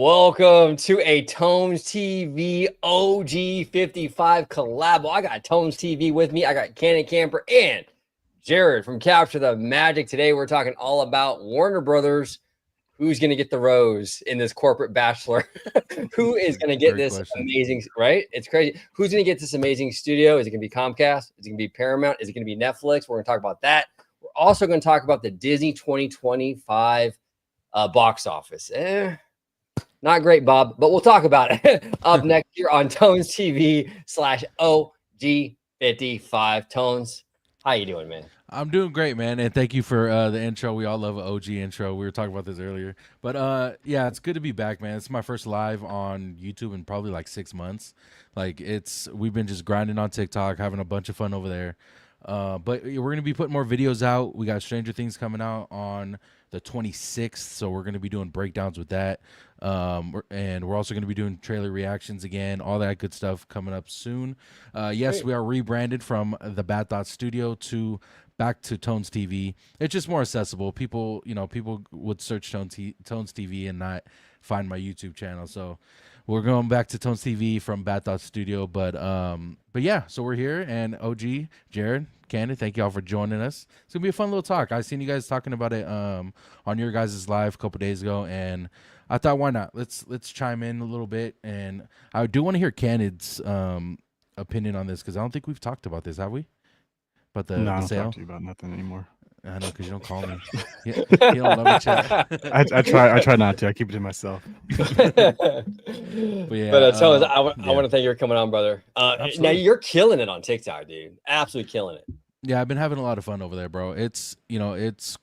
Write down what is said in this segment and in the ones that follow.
Welcome to a Tones TV OG 55 collab. I got Tones TV with me. I got Cannon Camper and Jared from Capture the Magic. Today we're talking all about Warner Brothers. Who's going to get the rose in this corporate bachelor? Who is going to get Great this question. amazing, right? It's crazy. Who's going to get this amazing studio? Is it going to be Comcast? Is it going to be Paramount? Is it going to be Netflix? We're going to talk about that. We're also going to talk about the Disney 2025 box office. Not great, Bob, but we'll talk about it up next here on Tones TV /OG55. Tones, how you doing, man? I'm doing great, man, and thank you for the intro. We all love an OG intro. We were talking about this earlier, but yeah, it's good to be back, man. It's my first live on YouTube in probably like 6 months. We've been just grinding on TikTok, having a bunch of fun over there. But we're gonna be putting more videos out. We got Stranger Things coming out on the 26th, so we're gonna be doing breakdowns with that. And we're also gonna be doing trailer reactions again, all that good stuff coming up soon. Yes, Great. we are rebranded from the Bad Thoughts Studio to back to Tones TV. It's just more accessible. People would search Tones TV and not find my YouTube channel. So we're going back to Tones TV from Bad Thoughts Studio. But yeah, so we're here, and OG, Jared, Cannon, thank y'all for joining us. It's gonna be a fun little talk. I seen you guys talking about it on your guys' live a couple days ago, and I thought, why not? Let's chime in a little bit, and I do want to hear Cannon's opinion on this, because I don't think we've talked about this, have we? But No, I the don't sale. talk to you about nothing anymore. I know, because you don't call me. You don't let me chat. I try not to. I keep it to myself. But yeah, Tones, I want to thank you for coming on, brother. Now Absolutely. you're killing it on TikTok, dude. Absolutely killing it. Yeah, I've been having a lot of fun over there, bro. It's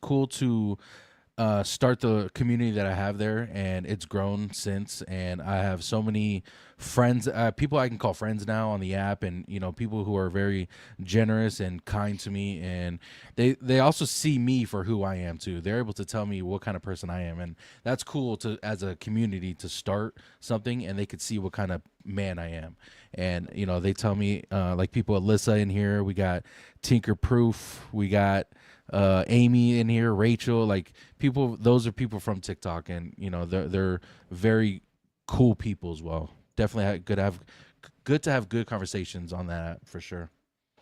cool to start the community that I have there, and it's grown since, and I have so many friends, people I can call friends now on the app, and people who are very generous and kind to me, and they also see me for who I am too. They're able to tell me what kind of person I am, and that's cool to, as a community, to start something, and they could see what kind of man I am. And they tell me, like people, Alyssa in here, we got Tinker Proof, we got Amy in here, Rachel, like people, those are people from TikTok, and they're very cool people as well. Definitely good to have good conversations on that for sure.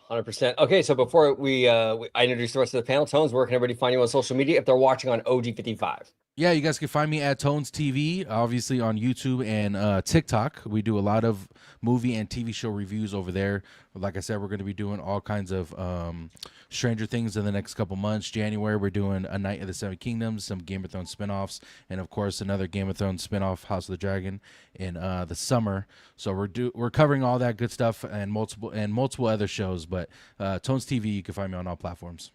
100%. Okay, so before I introduce the rest of the panel, Tones, where can everybody find you on social media if they're watching on OG55? Yeah, you guys can find me at Tones TV, obviously on YouTube and TikTok. We do a lot of movie and TV show reviews over there. Like I said, we're going to be doing all kinds of Stranger Things in the next couple months. January, we're doing A Night of the Seven Kingdoms, some Game of Thrones spinoffs, and of course another Game of Thrones spinoff, House of the Dragon, in the summer. So we're covering all that good stuff and multiple other shows. But Tones TV, you can find me on all platforms.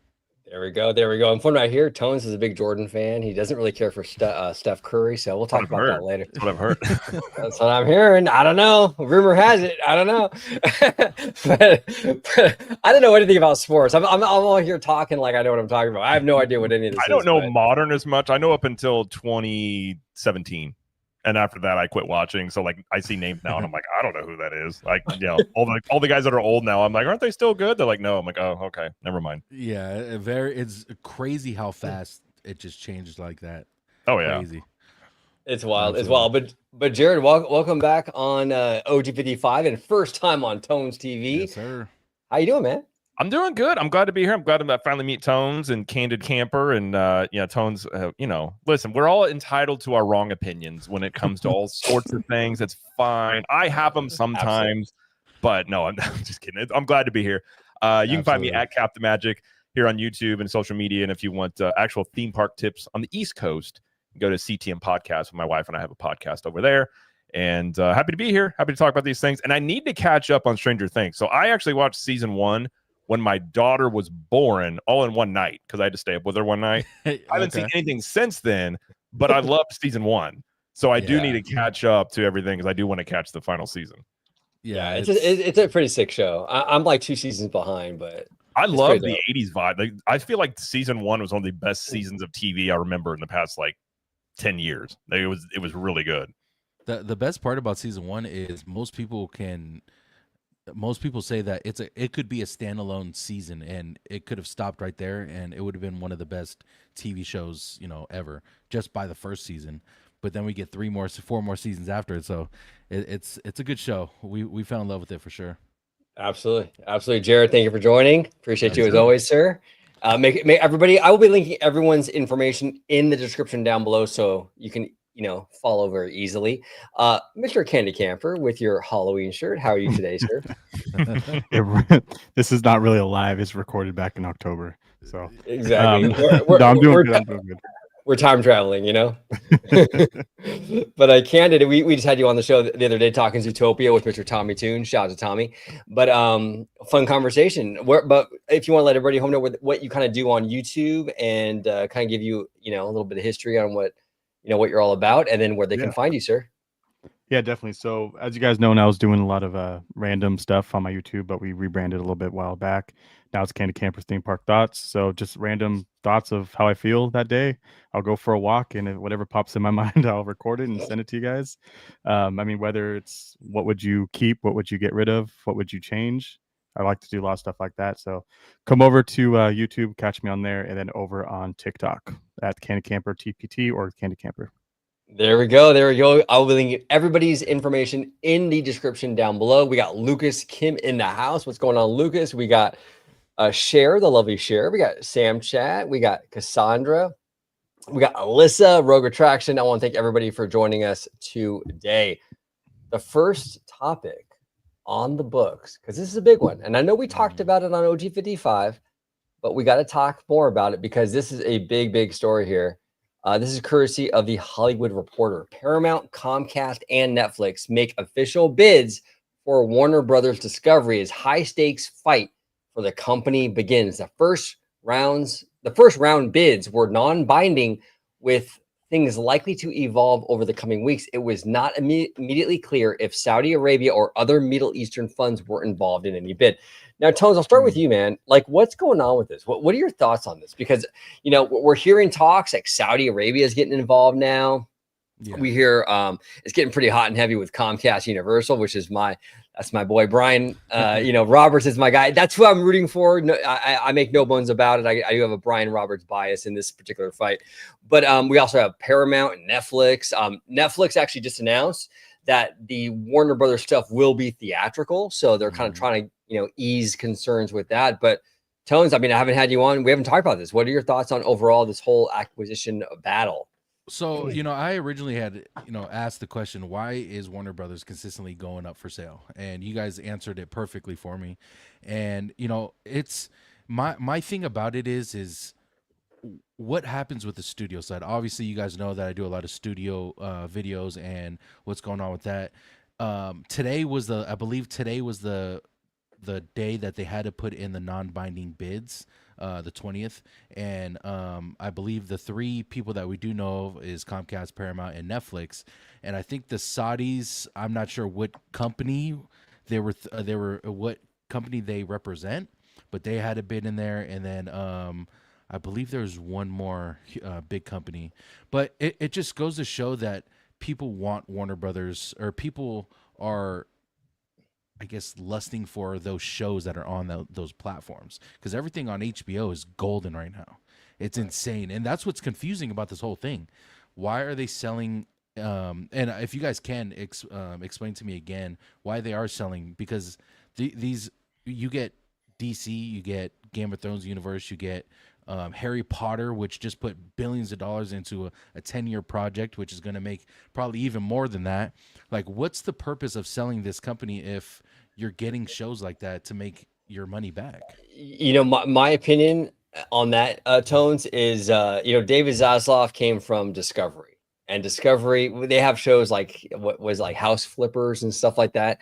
There we go. And from right here, Tones is a big Jordan fan. He doesn't really care for Steph Curry, so we'll talk about that later. That's what I've heard. That's what I'm hearing. I don't know. Rumor has it. I don't know. but I don't know anything about sports. I'm all here talking like I know what I'm talking about. I have no idea what any of this is. I don't know modern as much. I know up until 2017. And after that, I quit watching. So, like, I see names now, and I'm like, I don't know who that is. Like, all the guys that are old now, I'm like, aren't they still good? They're like, no. I'm like, oh, okay, never mind. Yeah, it's crazy how fast it just changed like that. Oh yeah, Crazy. It's wild. It's wild. But Jared, welcome back on OG55 and first time on Tones TV. Yes, sir. How you doing, man? I'm doing good. I'm glad to be here. I'm glad to finally meet Tones and Candid Camper and Tones. Listen, we're all entitled to our wrong opinions when it comes to all sorts of things. It's fine. I have them sometimes, but no, I'm just kidding. I'm glad to be here. You can find me at Cap the Magic here on YouTube and social media. And if you want actual theme park tips on the East Coast, go to CTM Podcast with my wife, and I have a podcast over there. And happy to be here. Happy to talk about these things. And I need to catch up on Stranger Things. So I actually watched season 1 when my daughter was born, all in one night, because I had to stay up with her one night. I haven't seen anything since then, but I loved season 1. So I do need to catch up to everything, because I do want to catch the final season. Yeah, it's a pretty sick show. I'm like 2 seasons behind, but I love the 80s vibe. Like, I feel like season 1 was one of the best seasons of TV I remember in the past, like, 10 years. Like, it was really good. The best part about season 1 is most people say that it could be a standalone season, and it could have stopped right there, and it would have been one of the best TV shows ever, just by the first season. but then we get 4 more seasons after it. So it's a good show. We fell in love with it for sure. Absolutely. Absolutely. Jared, thank you for joining. Appreciate you as Absolutely. always, sir. Make everybody, I will be linking everyone's information in the description down below so you can, follow very easily. Mr. Candy Camper with your Halloween shirt. How are you today, sir? This is not really live. It's recorded back in October. So Exactly. no, I'm doing good. I'm doing good. We're time traveling, But Candid, we just had you on the show the other day talking Zootopia with Mr. Tommy Toon. Shout out to Tommy. But fun conversation. But if you want to let everybody home know what you kind of do on YouTube and kind of give you, a little bit of history on what you're all about and then where they can find you, sir. Yeah, definitely. So as you guys know, now I was doing a lot of random stuff on my YouTube, but we rebranded a little bit a while back. Now it's Candy Camper's Theme Park Thoughts. So just random thoughts of how I feel that day. I'll go for a walk, and if whatever pops in my mind, I'll record it and send it to you guys. Whether it's what would you keep, what would you get rid of, what would you change? I like to do a lot of stuff like that. So come over to YouTube, catch me on there, and then over on TikTok at Candy Camper TPT or Candy Camper. There we go. There we go. I'll be linking everybody's information in the description down below. We got Lucas Kim in the house. What's going on, Lucas? We got Cher, the lovely Cher. We got Sam Chat. We got Cassandra. We got Alyssa, Rogue Attraction. I want to thank everybody for joining us today. The first topic on the books, because this is a big one. And I know we talked about it on OG55, but we got to talk more about it because this is a big, big story here. This is courtesy of the Hollywood Reporter. Paramount, Comcast, and Netflix make official bids for Warner Brothers Discovery as high-stakes fight for the company begins. The first round bids were non-binding, with things likely to evolve over the coming weeks. It was not immediately clear if Saudi Arabia or other Middle Eastern funds were involved in any bid. Now, Tones, I'll start with you, man. Like, what's going on with this? What are your thoughts on this? Because, we're hearing talks like Saudi Arabia is getting involved now. Yeah. We hear it's getting pretty hot and heavy with Comcast Universal, which is that's my boy, Brian. Roberts is my guy. That's who I'm rooting for. No, I make no bones about it. I do have a Brian Roberts bias in this particular fight. But we also have Paramount and Netflix. Netflix actually just announced that the Warner Brothers stuff will be theatrical. So they're kind of trying to, ease concerns with that. But Tones, I haven't had you on. We haven't talked about this. What are your thoughts on overall this whole acquisition battle? So, I originally had, asked the question, why is Warner Brothers consistently going up for sale? And you guys answered it perfectly for me. And, it's my thing about it is what happens with the studio side. Obviously, you guys know that I do a lot of studio videos and what's going on with that. Today was the day that they had to put in the non-binding bids, the 20th. And I believe the 3 people that we do know of is Comcast, Paramount, and Netflix. And I think the Saudis, I'm not sure what company what company they represent, but they had a bid in there. And then I believe there's one more big company. But it just goes to show that people want Warner Brothers, or people are, I guess, lusting for those shows that are on those platforms, because everything on HBO is golden right now. It's insane. And that's what's confusing about this whole thing. Why are they selling? And if you guys can explain to me again why they are selling, because these, you get DC, you get Game of Thrones universe, you get Harry Potter, which just put billions of dollars into a 10-year project, which is going to make probably even more than that. Like, what's the purpose of selling this company if you're getting shows like that to make your money back? My opinion on that, Tones, is, David Zaslav came from Discovery. And Discovery, they have shows like what was like House Flippers and stuff like that.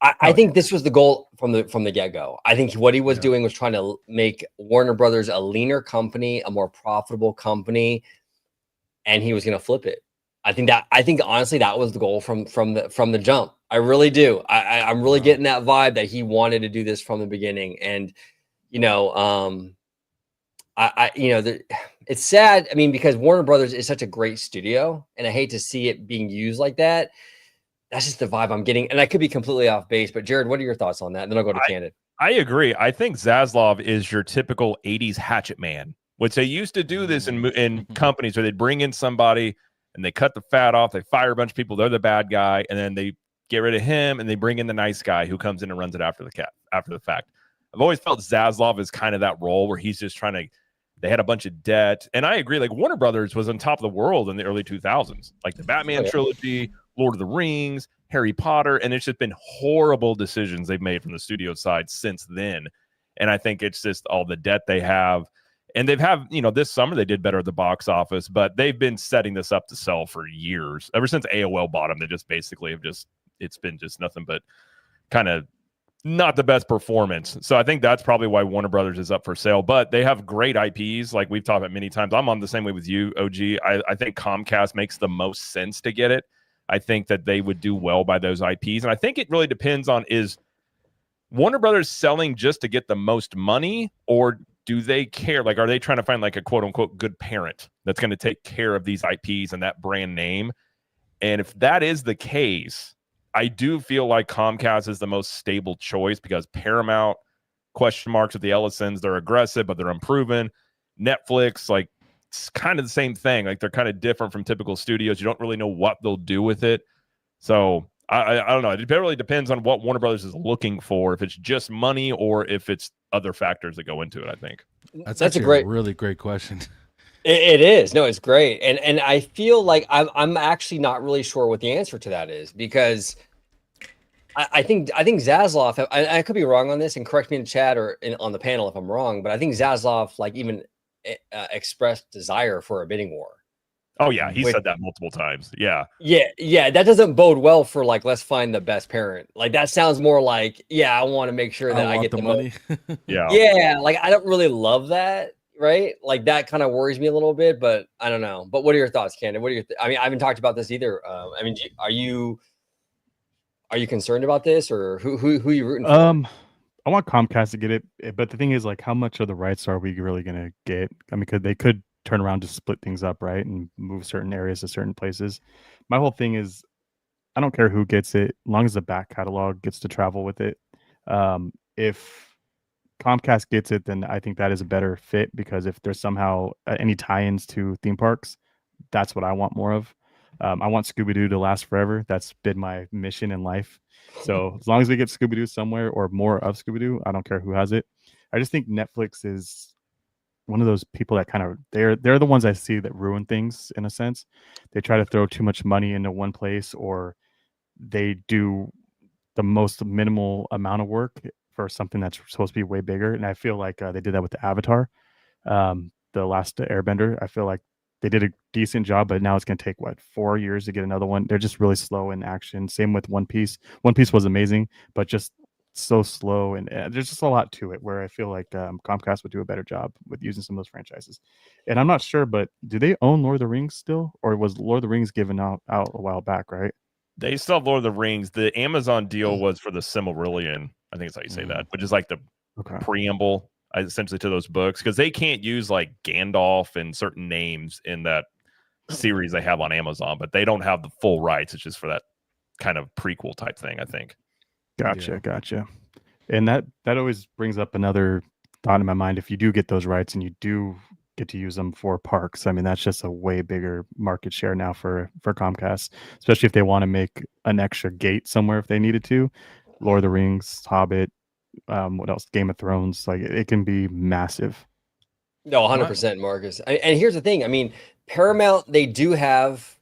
I think this was the goal from the get-go. I think what he was doing was trying to make Warner Brothers a leaner company, a more profitable company, and he was going to flip it. I think honestly that was the goal from the jump. I really do. I'm really getting that vibe that he wanted to do this from the beginning. And it's sad. Because Warner Brothers is such a great studio, and I hate to see it being used like that. That's just the vibe I'm getting. And I could be completely off base, but Jared, what are your thoughts on that? And then I'll go to Candid. I agree. I think Zaslav is your typical 80s hatchet man, which they used to do this in companies where they'd bring in somebody and they cut the fat off. They fire a bunch of people. They're the bad guy, and then they get rid of him, and they bring in the nice guy who comes in and runs it after the fact. I've always felt Zaslav is kind of that role where he's just trying to. They had a bunch of debt, and I agree. Like Warner Brothers was on top of the world in the early 2000s, like the Batman trilogy, Lord of the Rings, Harry Potter, and it's just been horrible decisions they've made from the studio side since then. And I think it's just all the debt they have, and they've have this summer they did better at the box office, but they've been setting this up to sell for years. Ever since AOL bought them, they just basically have it's been just nothing but kind of not the best performance. So I think that's probably why Warner Brothers is up for sale, but they have great IPs. Like we've talked about many times. I'm on the same way with you, OG. I think Comcast makes the most sense to get it. I think that they would do well by those IPs. And I think it really depends on, is Warner Brothers selling just to get the most money, or do they care? Like, are they trying to find like a quote unquote good parent that's going to take care of these IPs and that brand name? And if that is the case, I do feel like Comcast is the most stable choice, because Paramount, question marks with the Ellisons, they're aggressive, but they're unproven. Netflix, like, it's kind of the same thing. Like, they're kind of different from typical studios. You don't really know what they'll do with it. So I don't know. It really depends on what Warner Brothers is looking for, if it's just money or if it's other factors that go into it, I think. That's a really great question. It is. No, it's great. And I feel like I'm actually not really sure what the answer to that is, because I think Zaslav, I could be wrong on this, and correct me in the chat or on the panel if I'm wrong, but I think Zaslav like even expressed desire for a bidding war. Oh yeah, he said that multiple times. Yeah. That doesn't bode well for like, let's find the best parent. Like, that sounds more like, I want to make sure that I get the money. Yeah, like I don't really love that, right? Like that kind of worries me a little bit, but I don't know. But what are your thoughts, Candon? What are your I mean, I haven't talked about this either. I mean, are you concerned about this, or who are you rooting for? I want Comcast to get it, but the thing is, like, how much of the rights are we really gonna get? I mean, they could turn around to split things up, right, and move certain areas to certain places. My whole thing is, I don't care who gets it, as long as the back catalog gets to travel with it. If Comcast gets it, then I think that is a better fit, because if there's somehow any tie-ins to theme parks, that's what I want more of. I want Scooby-Doo to last forever. That's been my mission in life. So as long as we get Scooby-Doo somewhere, or more of Scooby-Doo, I don't care who has it. I just think Netflix is one of those people that kind of, they're the ones I see that ruin things in a sense. They try to throw too much money into one place, or they do the most minimal amount of work for something that's supposed to be way bigger. And I feel like they did that with the Avatar, the last Airbender. I feel like they did a decent job, but now it's going to take 4 years to get another one. They're just really slow in action. Same with One Piece. One Piece was amazing, but just so slow, and there's just a lot to it, where I feel like Comcast would do a better job with using some of those franchises. And I'm not sure, but do they own Lord of the Rings still, or was Lord of the Rings given out a while back, right? They still have Lord of the Rings. The Amazon deal was for the Silmarillion, I think that's how you say that, which is like the preamble essentially to those books, because they can't use like Gandalf and certain names in that series they have on Amazon, but they don't have the full rights. It's just for that kind of prequel type thing, I think. Gotcha. And that always brings up another thought in my mind. If you do get those rights and you do get to use them for parks, I mean, that's just a way bigger market share now for Comcast, especially if they want to make an extra gate somewhere if they needed to. Lord of the Rings, Hobbit, what else? Game of Thrones. Like, it can be massive. No, 100%, Marcus. And here's the thing. I mean, Paramount, they do have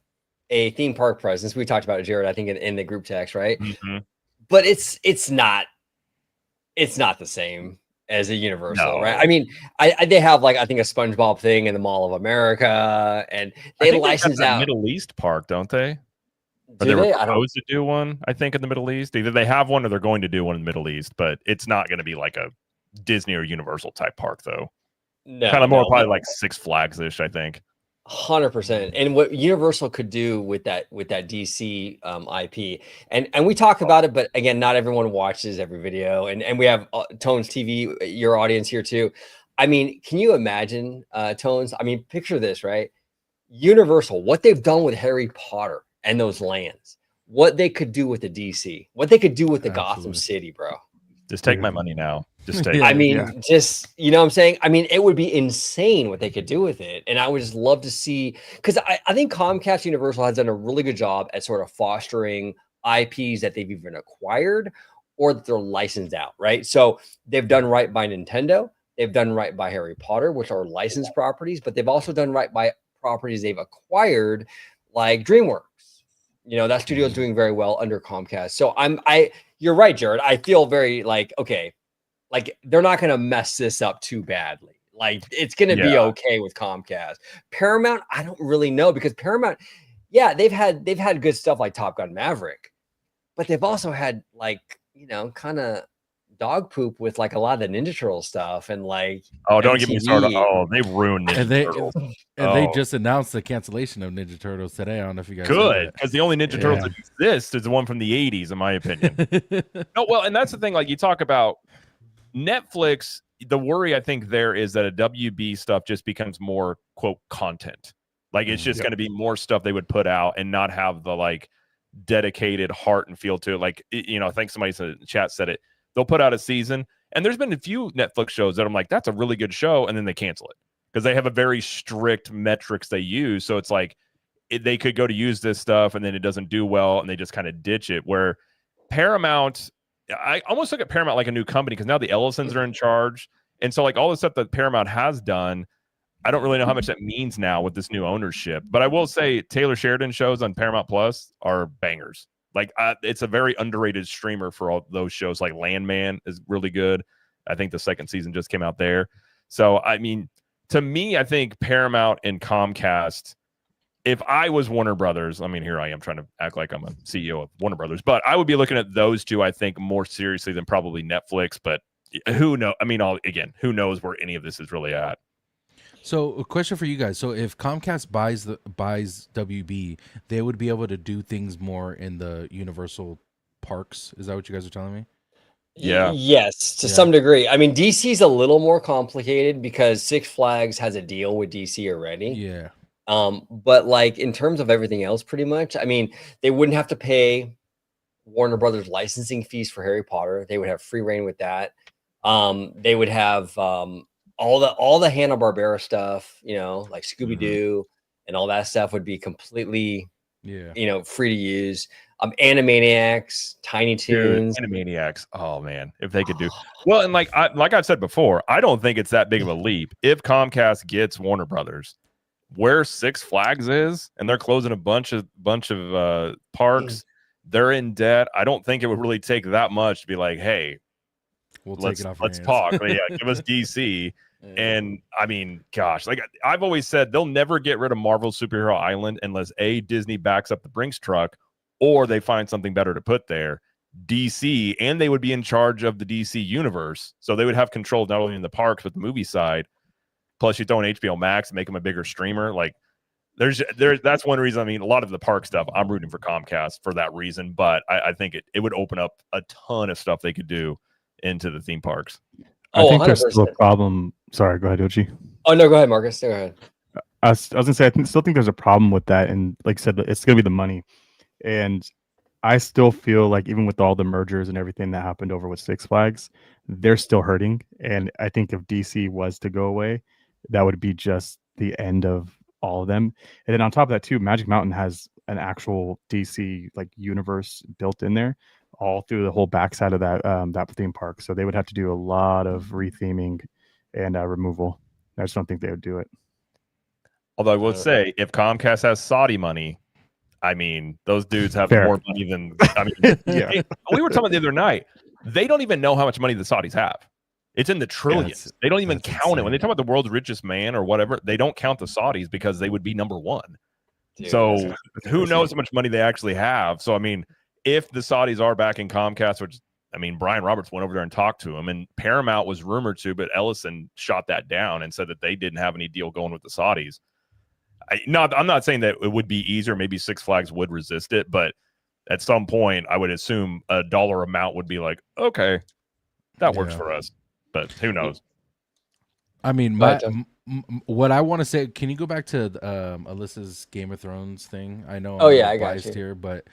a theme park presence. We talked about it, Jared, I think in the group text, right? Mm-hmm. But it's not the same as a Universal, right? I mean, they have like, I think, a SpongeBob thing in the Mall of America, and they license out Middle East park, don't they? Or they were supposed to do one, I think, in the Middle East. Either they have one or they're going to do one in the Middle East, but it's not going to be like a Disney or Universal type park, though. No, kind of more probably like Six Flags-ish, I think. 100%. And what Universal could do with that DC IP, and we talk about it, but again, not everyone watches every video, and we have Tones TV, your audience here too. I mean, can you imagine, Tones? I mean, picture this, right? Universal, what they've done with Harry Potter and those lands, what they could do with the DC, what they could do with the Gotham City, bro. Just take my money now. Just take. Yeah. I mean, just, you know what I'm saying? I mean, it would be insane what they could do with it. And I would just love to see, because I think Comcast Universal has done a really good job at sort of fostering IPs that they've even acquired or that they're licensed out, right? So they've done right by Nintendo. They've done right by Harry Potter, which are licensed properties, but they've also done right by properties they've acquired, like DreamWorks. You know, that studio is doing very well under Comcast. So you're right, Jared. I feel very like, okay, like they're not going to mess this up too badly. Like it's going to be okay with Comcast. Paramount, I don't really know, because Paramount, yeah, they've had good stuff like Top Gun Maverick, but they've also had like, you know, kind of dog poop with like a lot of the Ninja Turtle stuff and like, oh, don't get me started. MTV. Oh, they ruined Ninja Turtles. And they just announced the cancellation of Ninja Turtles today. I don't know if you guys good, because the only Ninja Turtles that exist is the one from the 80s, in my opinion. No, well, and that's the thing. Like you talk about Netflix, the worry I think there is that a WB stuff just becomes more quote content. Like it's just going to be more stuff they would put out and not have the like dedicated heart and feel to it. Like, you know, I think somebody in the chat said it. They'll put out a season, and there's been a few Netflix shows that I'm like, that's a really good show, and then they cancel it because they have a very strict metrics they use. So it's like they could go to use this stuff, and then it doesn't do well, and they just kind of ditch it. Where Paramount, I almost look at Paramount like a new company because now the Ellisons are in charge, and so like all the stuff that Paramount has done, I don't really know how much that means now with this new ownership. But I will say Taylor Sheridan shows on Paramount Plus are bangers. Like it's a very underrated streamer for all those shows. Like Landman is really good. I think the second season just came out there. So, I mean, to me, I think Paramount and Comcast, if I was Warner Brothers, I mean, here I am trying to act like I'm a CEO of Warner Brothers, but I would be looking at those two, I think, more seriously than probably Netflix. But who knows? I mean, who knows where any of this is really at? So a question for you guys. So if Comcast buys WB, they would be able to do things more in the Universal parks. Is that what you guys are telling me? Yeah. Yes, to some degree. I mean, DC's a little more complicated because Six Flags has a deal with DC already. Yeah. But like in terms of everything else, pretty much, I mean, they wouldn't have to pay Warner Brothers licensing fees for Harry Potter. They would have free reign with that. They would have all the Hanna-Barbera stuff, you know, like Scooby-Doo and all that stuff would be completely, you know, free to use. Animaniacs, Tiny Toons. Dude, Animaniacs. Oh man, if they could do well, and like I've said before, I don't think it's that big of a leap if Comcast gets Warner Brothers, where Six Flags is, and they're closing a bunch of parks. They're in debt. I don't think it would really take that much to be like, hey, let's talk. Yeah, give us DC. And I mean, gosh, like I've always said, they'll never get rid of Marvel Superhero Island unless Disney backs up the Brinks truck, or they find something better to put there. DC, and they would be in charge of the DC universe, so they would have control not only in the parks but the movie side. Plus, you throw in HBO Max and make them a bigger streamer. Like, that's one reason. I mean, a lot of the park stuff, I'm rooting for Comcast for that reason. But I think it would open up a ton of stuff they could do into the theme parks. I think 100%. There's still a problem. Sorry, go ahead, Ochi. Oh no, go ahead, Marcus. Go ahead. I was gonna say still think there's a problem with that, and like I said, it's gonna be the money. And I still feel like even with all the mergers and everything that happened over with Six Flags, they're still hurting. And I think if DC was to go away, that would be just the end of all of them. And then on top of that too, Magic Mountain has an actual DC like universe built in there, all through the whole backside of that theme park. So they would have to do a lot of retheming and removal. I just don't think they would do it. Although I would say, if Comcast has Saudi money, I mean, those dudes have more money than. I mean, yeah. We were talking about the other night. They don't even know how much money the Saudis have. It's in the trillions. They don't even count it when they talk about the world's richest man or whatever. They don't count the Saudis because they would be number one. Dude, so who knows how much money they actually have? So I mean, if the Saudis are backing Comcast, which I mean, Brian Roberts went over there and talked to him, and Paramount was rumored to, but Ellison shot that down and said that they didn't have any deal going with the Saudis. I'm not saying that it would be easier. Maybe Six Flags would resist it, but at some point, I would assume a dollar amount would be like, okay, that works for us. But who knows? I mean, what I want to say. Can you go back to Alyssa's Game of Thrones thing? I know. I got you here, but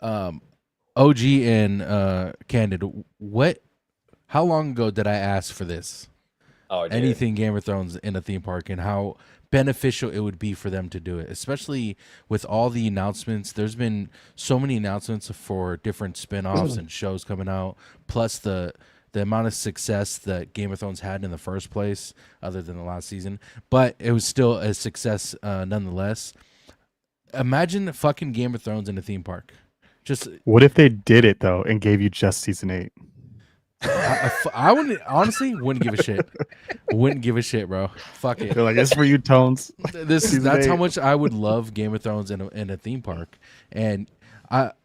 OG and Candid, what how long ago did I ask for this? Oh, dude. Anything Game of Thrones in a theme park, and how beneficial it would be for them to do it, especially with all the announcements. There's been so many announcements for different spin-offs and shows coming out, plus the amount of success that Game of Thrones had in the first place, other than the last season, but it was still a success nonetheless. Imagine fucking Game of Thrones in a theme park. Just What if they did it though and gave you just season 8? I wouldn't, honestly wouldn't give a shit. Wouldn't give a shit, bro. Fuck it. They're like, "It's for you, Tones." Season That's how 8. much I would love Game of Thrones in a theme park. And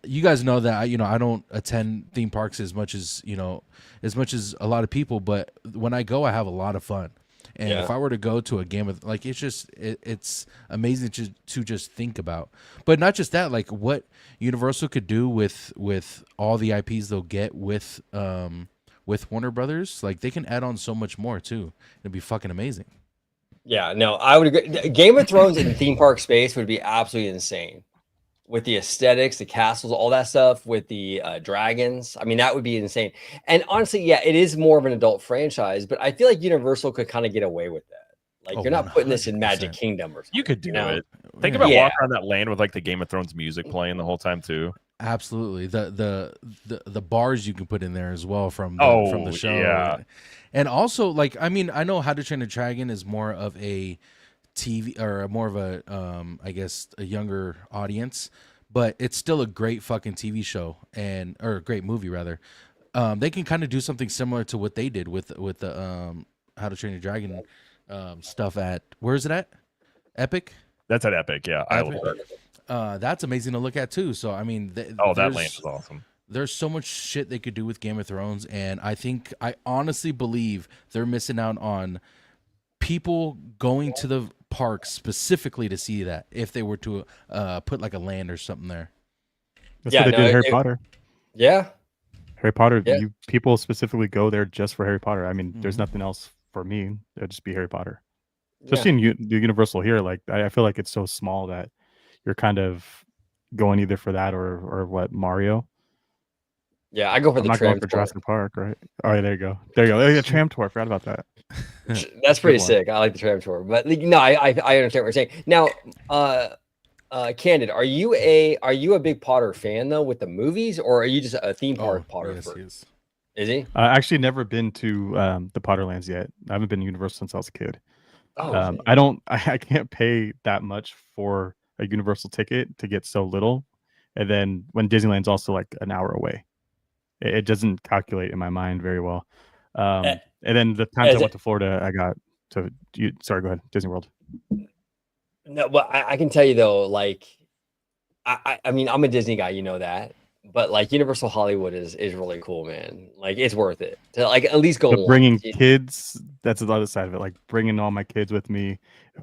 you guys know that I don't attend theme parks as much as a lot of people, but when I go, I have a lot of fun. And if I were to go to a game of, like, it's just it's amazing to just think about. But not just that, like what Universal could do with all the IPs they'll get with Warner Brothers, like they can add on so much more too. It'd be fucking amazing. Yeah, no, I would agree. Game of Thrones in theme park space would be absolutely insane. With the aesthetics, the castles, all that stuff, with the dragons. I mean, that would be insane. And honestly, yeah, it is more of an adult franchise, but I feel like Universal could kind of get away with that. Like, you're not putting this in Magic 100%. Kingdom or something. You could do know? it. Think about walking around that land with like the Game of Thrones music playing the whole time too. Absolutely. The bars you can put in there as well from the show. Yeah. And also, like, I mean, I know How to Train a Dragon is more of a TV or more of a I guess a younger audience, but it's still a great fucking TV show or a great movie rather. They can kind of do something similar to what they did with the How to Train a Dragon stuff at, where is it at? Epic? That's at Epic, yeah. Epic. That's amazing to look at too. So I mean, that land is awesome. There's so much shit they could do with Game of Thrones, and I honestly believe they're missing out on people going to the park specifically to see that if they were to put like a land or something there. That's what they did in Harry Potter. Yeah. Harry Potter, people specifically go there just for Harry Potter. I mean, there's nothing else for me. It'd just be Harry Potter. Especially in the Universal here, like I feel like it's so small that you're kind of going either for that or what, Mario. Yeah, I go for I'm the not tram going for tour. Jurassic Park, right? All right, there you go. Oh, yeah, tram tour. I forgot about that. That's pretty sick. I like the tram tour, but no, I understand what you're saying. Now, Candid, are you a big Potter fan though with the movies, or are you just a theme park Potter? Yes. Is he? Actually, never been to the Potterlands yet. I haven't been to Universal since I was a kid. Oh, I can't pay that much for a Universal ticket to get so little, and then when Disneyland's also like an hour away, it doesn't calculate in my mind very well. And then the times I went to Florida, I got to sorry, go ahead, Disney World. No, but I can tell you though, like I mean, I'm a Disney guy, you know that. But like Universal Hollywood is really cool, man. Like it's worth it to like at least go. But bringing kids, that's the other side of it. Like bringing all my kids with me,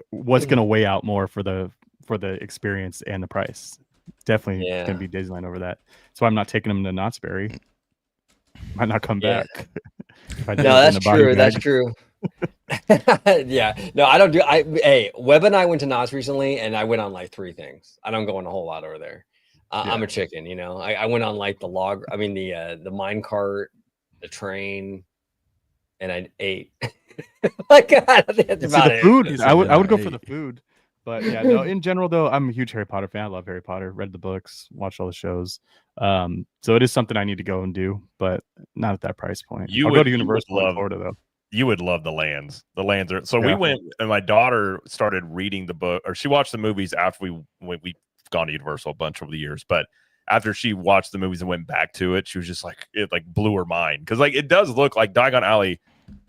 what's going to weigh out more for the experience and the price? Definitely going to be Disneyland over that. So I'm not taking them to Knott's Berry. Might not come back. No, that's true. That's true. Yeah, no, I don't do. Webb and I went to Knott's recently, and I went on like 3 things. I don't go on a whole lot over there. I'm a chicken, you know. I went on like the mine cart, the train, and I ate. Like, God, that's about it. Food. I would go for the food, but yeah, no. In general, though, I'm a huge Harry Potter fan. I love Harry Potter. Read the books, watched all the shows. So it is something I need to go and do, but not at that price point. I'll go to Universal in Florida though. You would love the lands. The lands are so. We went, and my daughter started reading the book, or she watched the movies after we gone to Universal a bunch over the years, but after she watched the movies and went back to it, she was just like, it like blew her mind, because like it does look like Diagon Alley.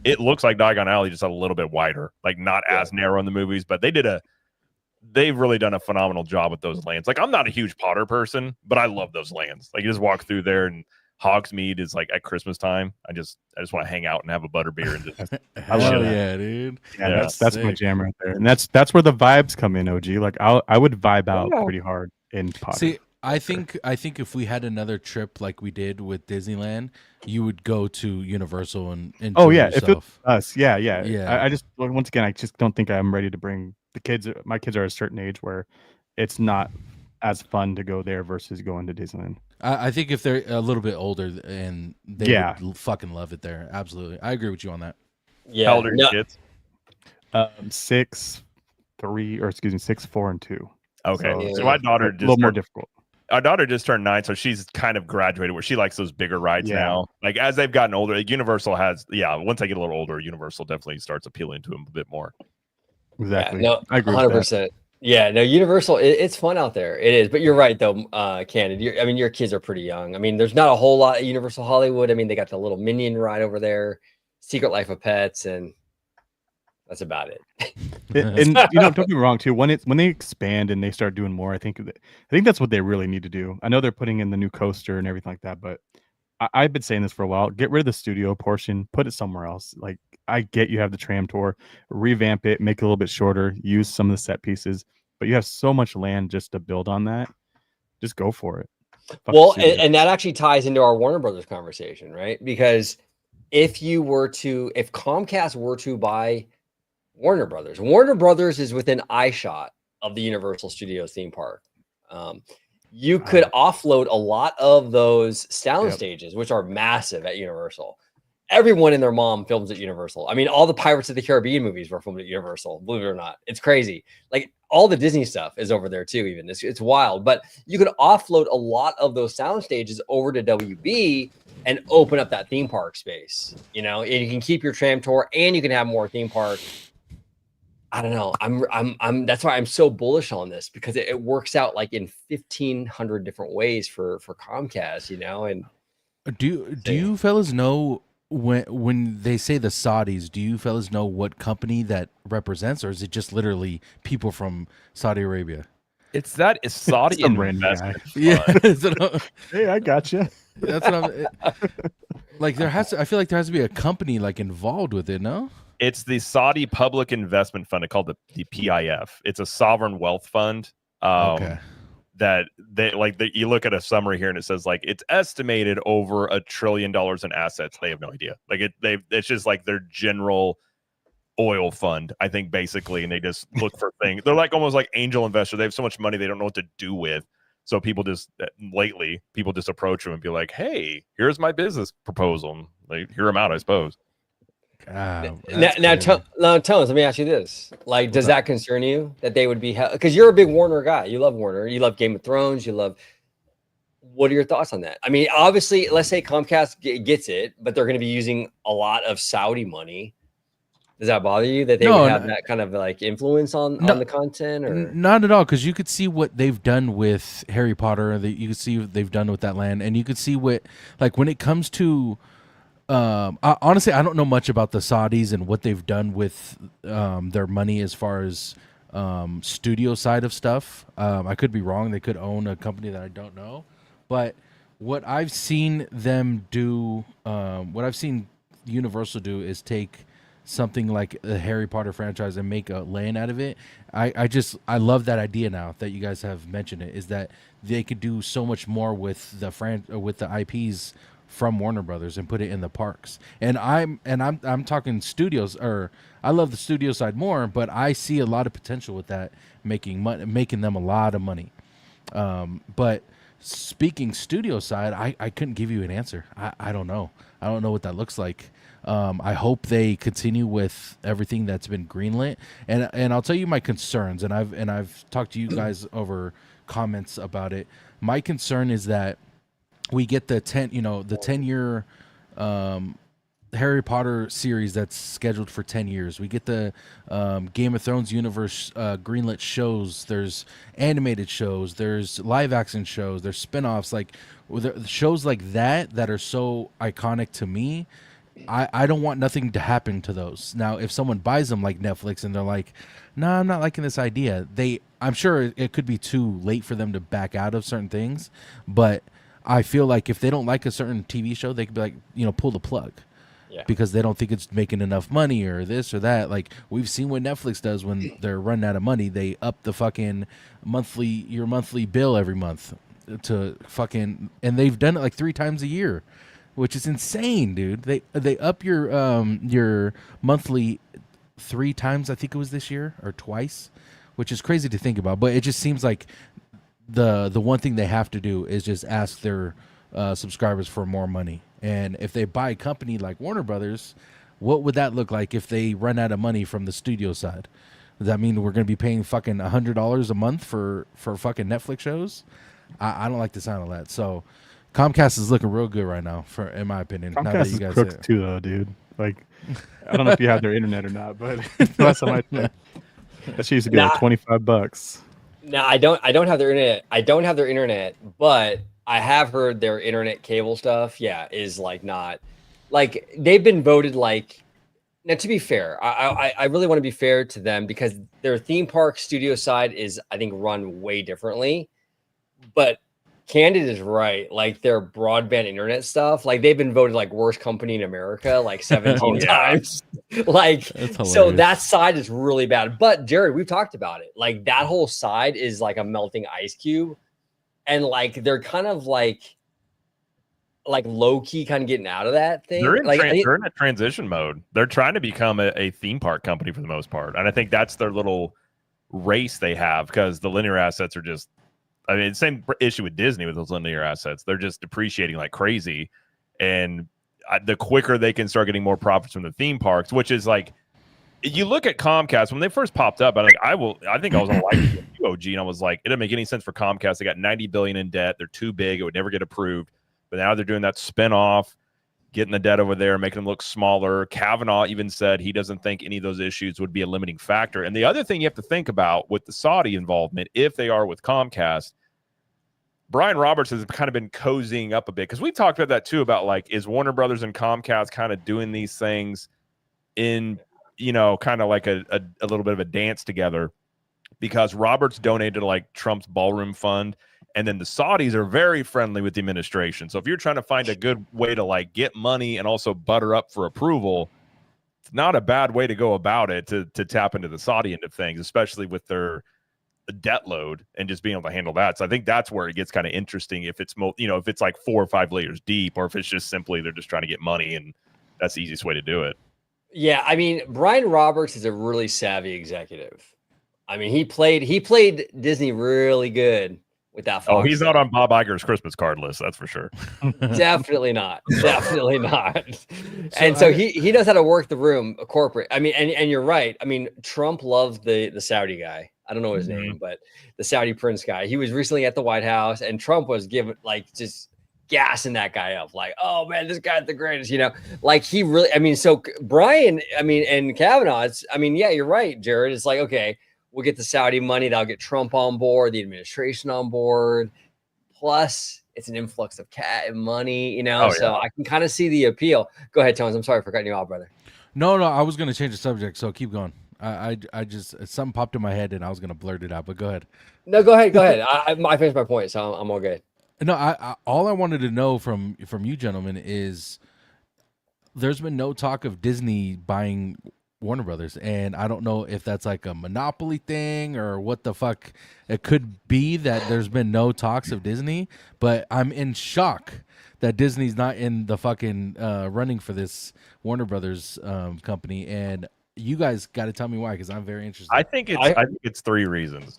It looks like Diagon Alley, just a little bit wider, like not as narrow in the movies, but they've really done a phenomenal job with those lands. Like I'm not a huge Potter person, but I love those lands. Like you just walk through there, and Hogsmeade is like at Christmas time. I just want to hang out and have a butterbeer and just. I love that, dude. Yeah, that's my jam right there, and that's where the vibes come in. OG, like I would vibe out pretty hard in Potter. See, I think if we had another trip like we did with Disneyland, you would go to Universal and enjoy yourself. If it's us, yeah. I just once again, I just don't think I'm ready to bring the kids. My kids are a certain age where it's not as fun to go there versus going to Disneyland. I think if they're a little bit older and they would fucking love it there. Absolutely. I agree with you on that. Yeah. How old are your kids? 6, 3, or excuse me, 6, 4, and 2. Okay. So my daughter a little more difficult. Our daughter just turned 9, so she's kind of graduated where she likes those bigger rides now. Like as they've gotten older, like Universal has, once they get a little older, Universal definitely starts appealing to them a bit more. Exactly. Yeah, no, I agree 100%. with that. Yeah, no, Universal, it's fun out there. It is, but you're right though, Candid. I mean, your kids are pretty young. I mean, there's not a whole lot at Universal Hollywood. I mean, they got the little Minion ride over there, Secret Life of Pets, and that's about it. And don't get me wrong too. When they expand and they start doing more, I think that's what they really need to do. I know they're putting in the new coaster and everything like that, but I've been saying this for a while. Get rid of the studio portion, put it somewhere else. Like I get you have the tram tour, revamp it, make it a little bit shorter, use some of the set pieces, but you have so much land just to build on that. Just go for it. Well, and that actually ties into our Warner Brothers conversation, right? Because if Comcast were to buy Warner Brothers is within eyeshot of the Universal Studios theme park. You could offload a lot of those sound stages, which are massive at Universal. Everyone and their mom films at Universal. I mean, all the Pirates of the Caribbean movies were filmed at Universal, believe it or not. It's crazy. Like all the Disney stuff is over there too, even. It's wild. But you could offload a lot of those sound stages over to WB and open up that theme park space, and you can keep your tram tour and you can have more theme park. I don't know. I'm that's why I'm so bullish on this, because it works out like in 1,500 different ways for Comcast, and do you fellas know when they say the Saudis, do you fellas know what company that represents, or is it just literally people from Saudi Arabia? It's Saudi investment. Yeah. Hey, I got you. That's what I'm like. I feel like there has to be a company like involved with it. No. It's the Saudi Public Investment Fund. They call it the PIF. It's a sovereign wealth fund. Okay. That you look at a summary here and it says like it's estimated over $1 trillion in assets. They have no idea. Like it's just like their general oil fund, I think, basically, and they just look for things. They're like almost like angel investors. They have so much money they don't know what to do with. So people just approach them and be like, "Hey, here's my business proposal." And they hear them out, I suppose. Now, Tones, let me ask you this: like, does that concern you that they would be? Because you're a big Warner guy, you love Warner, you love Game of Thrones, you love. What are your thoughts on that? I mean, obviously, let's say Comcast gets it, but they're going to be using a lot of Saudi money. Does that bother you that they would have that kind of like influence on the content, or not at all? Because you could see what they've done with Harry Potter. You could see what they've done with that land, and you could see what, like, when it comes to. Honestly, I don't know much about the Saudis and what they've done with their money as far as studio side of stuff. I could be wrong. They could own a company that I don't know. But what I've seen them do, what I've seen Universal do, is take something like the Harry Potter franchise and make a land out of it. I love that idea now that you guys have mentioned it, is that they could do so much more with the IPs from Warner Brothers and put it in the parks. And I'm talking studios, or I love the studio side more, but I see a lot of potential with that making them a lot of money. But speaking studio side, I couldn't give you an answer. I don't know. I don't know what that looks like. I hope they continue with everything that's been greenlit. And I'll tell you my concerns, and I've talked to you guys over comments about it. My concern is that we get the 10-year Harry Potter series that's scheduled for 10 years. We get the Game of Thrones universe greenlit shows. There's animated shows. There's live action shows. There's spinoffs. Like shows like that are so iconic to me. I don't want nothing to happen to those. Now, if someone buys them like Netflix and they're like, "No, I'm not liking this idea," I'm sure it could be too late for them to back out of certain things, but I feel like if they don't like a certain TV show, they could be like, pull the plug. Yeah. Because they don't think it's making enough money or this or that. Like, we've seen what Netflix does when they're running out of money. They up the fucking your monthly bill every month to fucking, and they've done it like 3 times a year, which is insane, dude. They up your monthly 3 times, I think it was this year, or twice, which is crazy to think about. But it just seems like the one thing they have to do is just ask their subscribers for more money. And if they buy a company like Warner Brothers, what would that look like if they run out of money from the studio side? Does that mean we're going to be paying fucking $100 a month for fucking Netflix shows? I don't like the sound of that. So Comcast is looking real good right now, in my opinion. Now that Comcast you is guys crooks say it. too, though, dude. Like, I don't know if you have their internet or not, but last time I checked, that shit used to be like $25. No, I don't have their internet. I don't have their internet, but I have heard their internet cable stuff. Yeah, is like not like they've been voted like. Now, to be fair, I really want to be fair to them because their theme park studio side is, I think, run way differently. But Candid is right. Like their broadband internet stuff, like they've been voted like worst company in America like 17 times. Like, so that side is really bad. But Jared, we've talked about it. Like that whole side is like a melting ice cube. And like they're kind of like low key kind of getting out of that thing. They're in, like, they're in a transition mode. They're trying to become a theme park company for the most part. And I think that's their little race they have because the linear assets are just, I mean, same issue with Disney with those linear assets. They're just depreciating like crazy. And the quicker they can start getting more profits from the theme parks, which is like, you look at Comcast when they first popped up. I think I was on like OG, and I was like, it doesn't make any sense for Comcast. They got $90 billion in debt. They're too big. It would never get approved. But now they're doing that spinoff, getting the debt over there, making them look smaller. Kavanaugh even said he doesn't think any of those issues would be a limiting factor. And the other thing you have to think about with the Saudi involvement, if they are with Comcast, Brian Roberts has kind of been cozying up a bit because we talked about that too, about like, is Warner Brothers and Comcast kind of doing these things in, you know, kind of like a little bit of a dance together because Roberts donated to like Trump's ballroom fund. And then the Saudis are very friendly with the administration. So if you're trying to find a good way to like get money and also butter up for approval, it's not a bad way to go about it to tap into the Saudi end of things, especially with their debt load and just being able to handle that. So I think that's where it gets kind of interesting if it's, if it's like 4 or 5 layers deep, or if it's just simply they're just trying to get money and that's the easiest way to do it. Yeah, I mean, Brian Roberts is a really savvy executive. I mean, he played Disney really good with that. Fox he's not on Bob Iger's Christmas card list, that's for sure. Definitely not. Definitely not. So he knows how to work the room, corporate. I mean, and you're right. I mean, Trump loved the Saudi guy. I don't know his name, but the Saudi prince guy. He was recently at the White House, and Trump was giving like just gassing that guy up, like, oh man, this guy's the greatest, like he really, I mean, so Brian, I mean, and Kavanaugh, yeah, you're right, Jared. It's like, okay, we'll get the Saudi money, that'll get Trump on board, the administration on board, plus it's an influx of money, so I can kind of see the appeal. Go ahead, Tones. I'm sorry for cutting you off, brother. No, I was going to change the subject, so keep going. I just, something popped in my head and I was going to blurt it out, but go ahead. No, go ahead. I finished my point, so I'm all good. No, all I wanted to know from you gentlemen is there's been no talk of Disney buying Warner Brothers, and I don't know if that's like a monopoly thing or what the fuck it could be that there's been no talks of Disney, but I'm in shock that Disney's not in the fucking running for this Warner Brothers company, and you guys got to tell me why because I'm very interested. I think it's 3 reasons.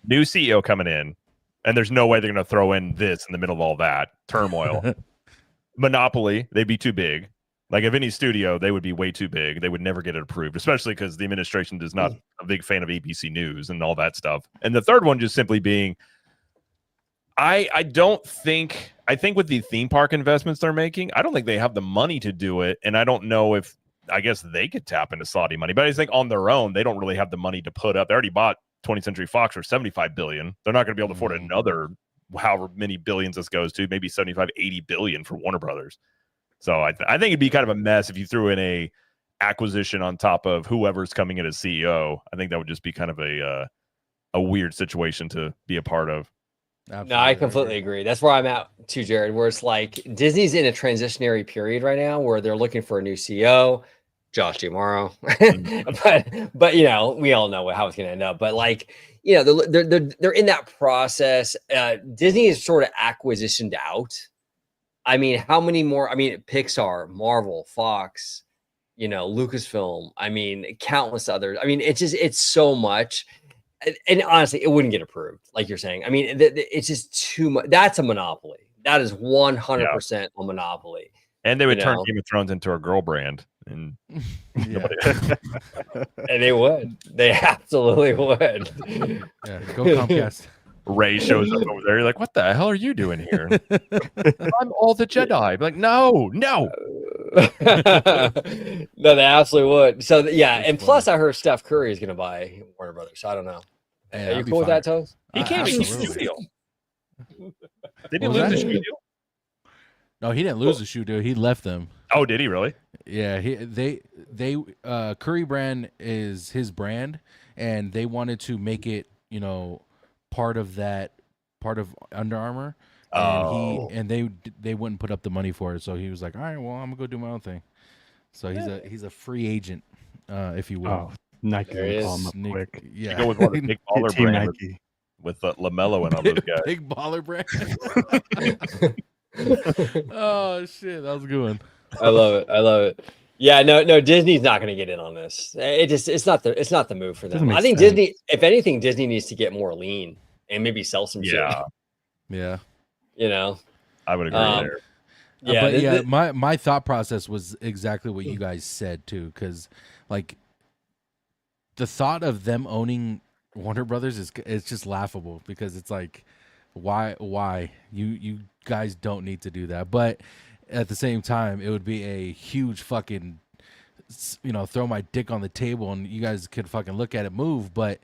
New CEO coming in. And there's no way they're going to throw in this in the middle of all that turmoil. Monopoly, they'd be too big. Like if any studio, they would be way too big. They would never get it approved, especially because the administration is not a big fan of ABC News and all that stuff. And the third one just simply being, I think with the theme park investments they're making, I don't think they have the money to do it. And I don't know if, I guess they could tap into Saudi money, but I think on their own, they don't really have the money to put up. They already bought 20th Century Fox for $75 billion. They're not going to be able to afford another, however many billions this goes to, maybe 75, 80 billion for Warner Brothers. So I think it'd be kind of a mess if you threw in a acquisition on top of whoever's coming in as CEO. I think that would just be kind of a weird situation to be a part of. Absolutely. No, I completely agree. That's where I'm at too, Jared, where it's like Disney's in a transitionary period right now where they're looking for a new CEO. Josh D'Amaro, but we all know how it's going to end up. But like, they're in that process. Disney is sort of acquisitioned out. I mean, how many more? I mean, Pixar, Marvel, Fox, Lucasfilm. I mean, countless others. I mean, it's so much. and honestly, it wouldn't get approved, like you're saying. I mean, it's just too much. That's a monopoly. That is 100% a monopoly. And they would turn know? Game of Thrones into a girl brand, and Yeah. And they would. They absolutely would. Yeah, go Comcast. Ray shows up over there. You're like, what the hell are you doing here? I'm all the Jedi. Like, no. No, they absolutely would. So yeah, That's and funny. plus I heard Steph Curry is going to buy Warner Brothers. So I don't know. Hey, Are that'd you be cool with fire. that, Tones? He can't even keep the shoe Absolutely. deal. Did he What was lose the that? shoe deal? No, he didn't lose the shoe deal. He left them. Oh, did he really? Yeah, they Curry brand is his brand, and they wanted to make it, part of Under Armour, and they wouldn't put up the money for it. So he was like, all right, well, I'm gonna go do my own thing. So he's a free agent, if you will. Oh, Nike There he will call him is. up quick. Yeah, Go with what a big baller Team brand Nike. with LaMelo and all those guys. big baller brand. Oh shit, that was a good one. I love it. I love it. Yeah, no, Disney's not going to get in on this. It's not the move for them. Doesn't make I think sense. Disney, if anything, Disney needs to get more lean and maybe sell some shit. Yeah, Yeah. I would agree there. Yeah, But my thought process was exactly what you guys said too, because like the thought of them owning Warner Brothers is just laughable, because it's like, why you guys don't need to do that. But at the same time, it would be a huge fucking, throw my dick on the table and you guys could fucking look at it move, but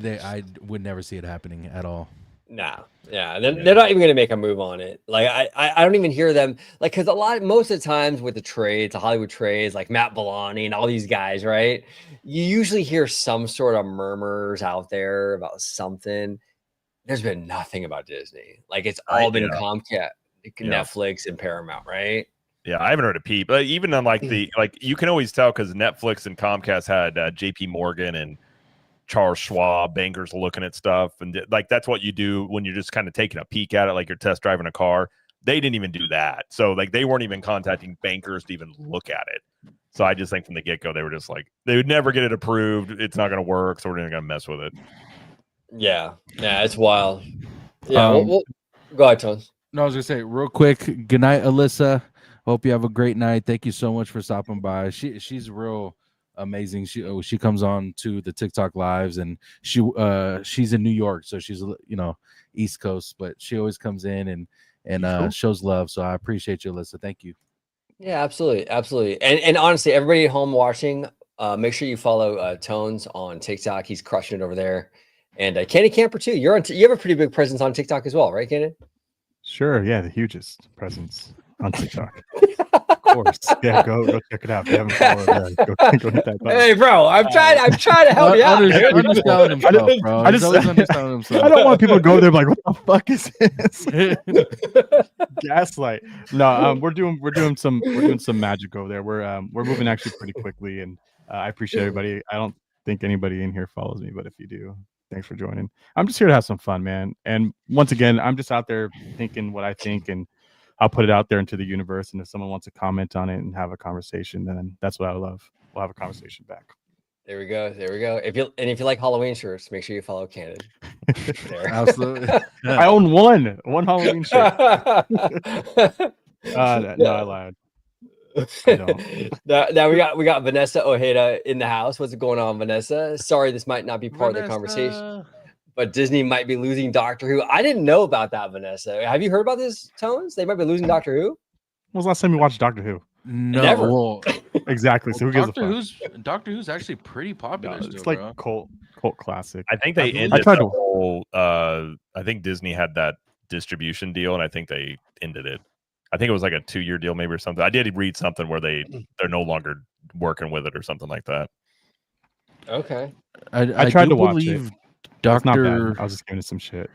I would never see it happening at all. Nah, yeah, they're not even going to make a move on it. Like I don't even hear them, like, because most of the times with the trades, the Hollywood trades, like Matt Bellani and all these guys, right? You usually hear some sort of murmurs out there about something. There's been nothing about Disney. Like it's all been Comcast, Netflix, and Paramount, right? Yeah, I haven't heard a peep. But even on you can always tell because Netflix and Comcast had JP Morgan and Charles Schwab bankers looking at stuff, and like that's what you do when you're just kind of taking a peek at it, like you're test driving a car. They didn't even do that, so like they weren't even contacting bankers to even look at it. So I just think from the get go they were just like they would never get it approved. It's not going to work, so we're not going to mess with it. Yeah, it's wild. Yeah, we'll go ahead, Tones. No, I was gonna say real quick. Good night, Alyssa. Hope you have a great night. Thank you so much for stopping by. She's real amazing. She comes on to the TikTok lives, and she's in New York, so she's East Coast, but she always comes in and shows love. So I appreciate you, Alyssa. Thank you. Yeah, absolutely. And honestly, everybody at home watching, make sure you follow Tones on TikTok. He's crushing it over there. And Candy Camper too. You have a pretty big presence on TikTok as well, right, Candy? Sure, yeah, the hugest presence on TikTok. Of course. Yeah, go check it out. If you haven't followed, go hit that button. Hey, bro, I'm trying to help you out. Underselling himself, bro. I He's always underselling himself. I don't want people to go there like, what the fuck is this? Gaslight. No, we're doing some magic over there. We're moving actually pretty quickly, and I appreciate everybody. I don't think anybody in here follows me, but if you do, thanks for joining. I'm just here to have some fun, man. And once again, I'm just out there thinking what I think, and I'll put it out there into the universe. And if someone wants to comment on it and have a conversation, then that's what I love. We'll have a conversation back. There we go. If you like Halloween shirts, make sure you follow Cannon. Absolutely. I own one Halloween shirt. No, I lied. I don't. Now we got Vanessa Ojeda in the house. What's going on, Vanessa? Sorry, this might not be part of the conversation, but Disney might be losing Doctor Who. I didn't know about that, Vanessa. Have you heard about this, Tones? They might be losing Doctor Who. When was the last time you watched Doctor Who? No, Never. Well, exactly. So who gives a fuck? Doctor Who's actually pretty popular. It's still, like bro. cult classic. I think they ended the whole. I think Disney had that distribution deal, and I think they ended it. I think it was like a 2-year deal, maybe, or something. I did read something where they're no longer working with it or something like that. Okay. I tried to watch it. Doctor. I was just giving it some shit.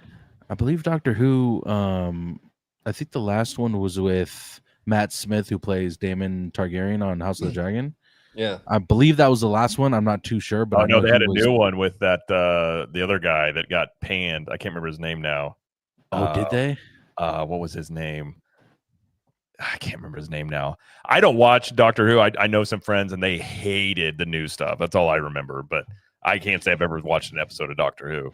I believe Doctor Who. I think the last one was with Matt Smith, who plays Daemon Targaryen on House of the Dragon. Yeah, I believe that was the last one. I'm not too sure, but no, they had a new one with that the other guy that got panned. I can't remember his name now. Oh, did they? What was his name? I can't remember his name now. I don't watch Doctor Who. I know some friends and they hated the new stuff. That's all I remember. But I can't say I've ever watched an episode of Doctor Who.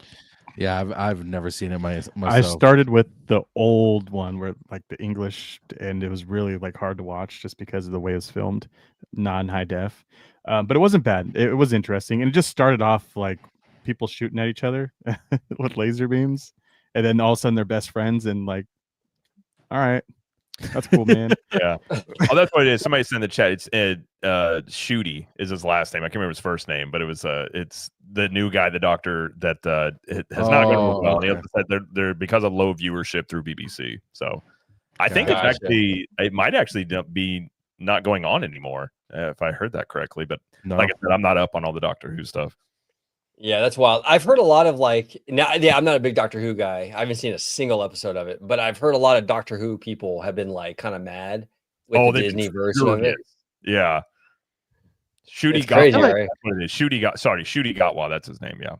Yeah, I've never seen it myself. I started with the old one where like the English, and it was really like hard to watch just because of the way it was filmed, non-high def. But it wasn't bad. It was interesting, and it just started off like people shooting at each other with laser beams, and then all of a sudden they're best friends, and like, all right, that's cool, man. Yeah. Oh, that's what it is. Somebody said in the chat. It's Shooty is his last name. I can't remember his first name, but it was it's the new guy, the doctor that it has not gone well. Okay. They're because of low viewership through BBC. So I think Gotcha. it might actually be not going on anymore, if I heard that correctly. But No. like I said, I'm not up on all the Doctor Who stuff. Yeah, that's wild. I've heard a lot of like now. Yeah, I'm not a big Doctor Who guy. I haven't seen a single episode of it, but I've heard a lot of Doctor Who people have been like kind of mad with the they've Disney been version of it. furious. Yeah. Shooty It's crazy, Gatwa. right? That's what it is. Shooty Gatwa. That's his name. Yeah.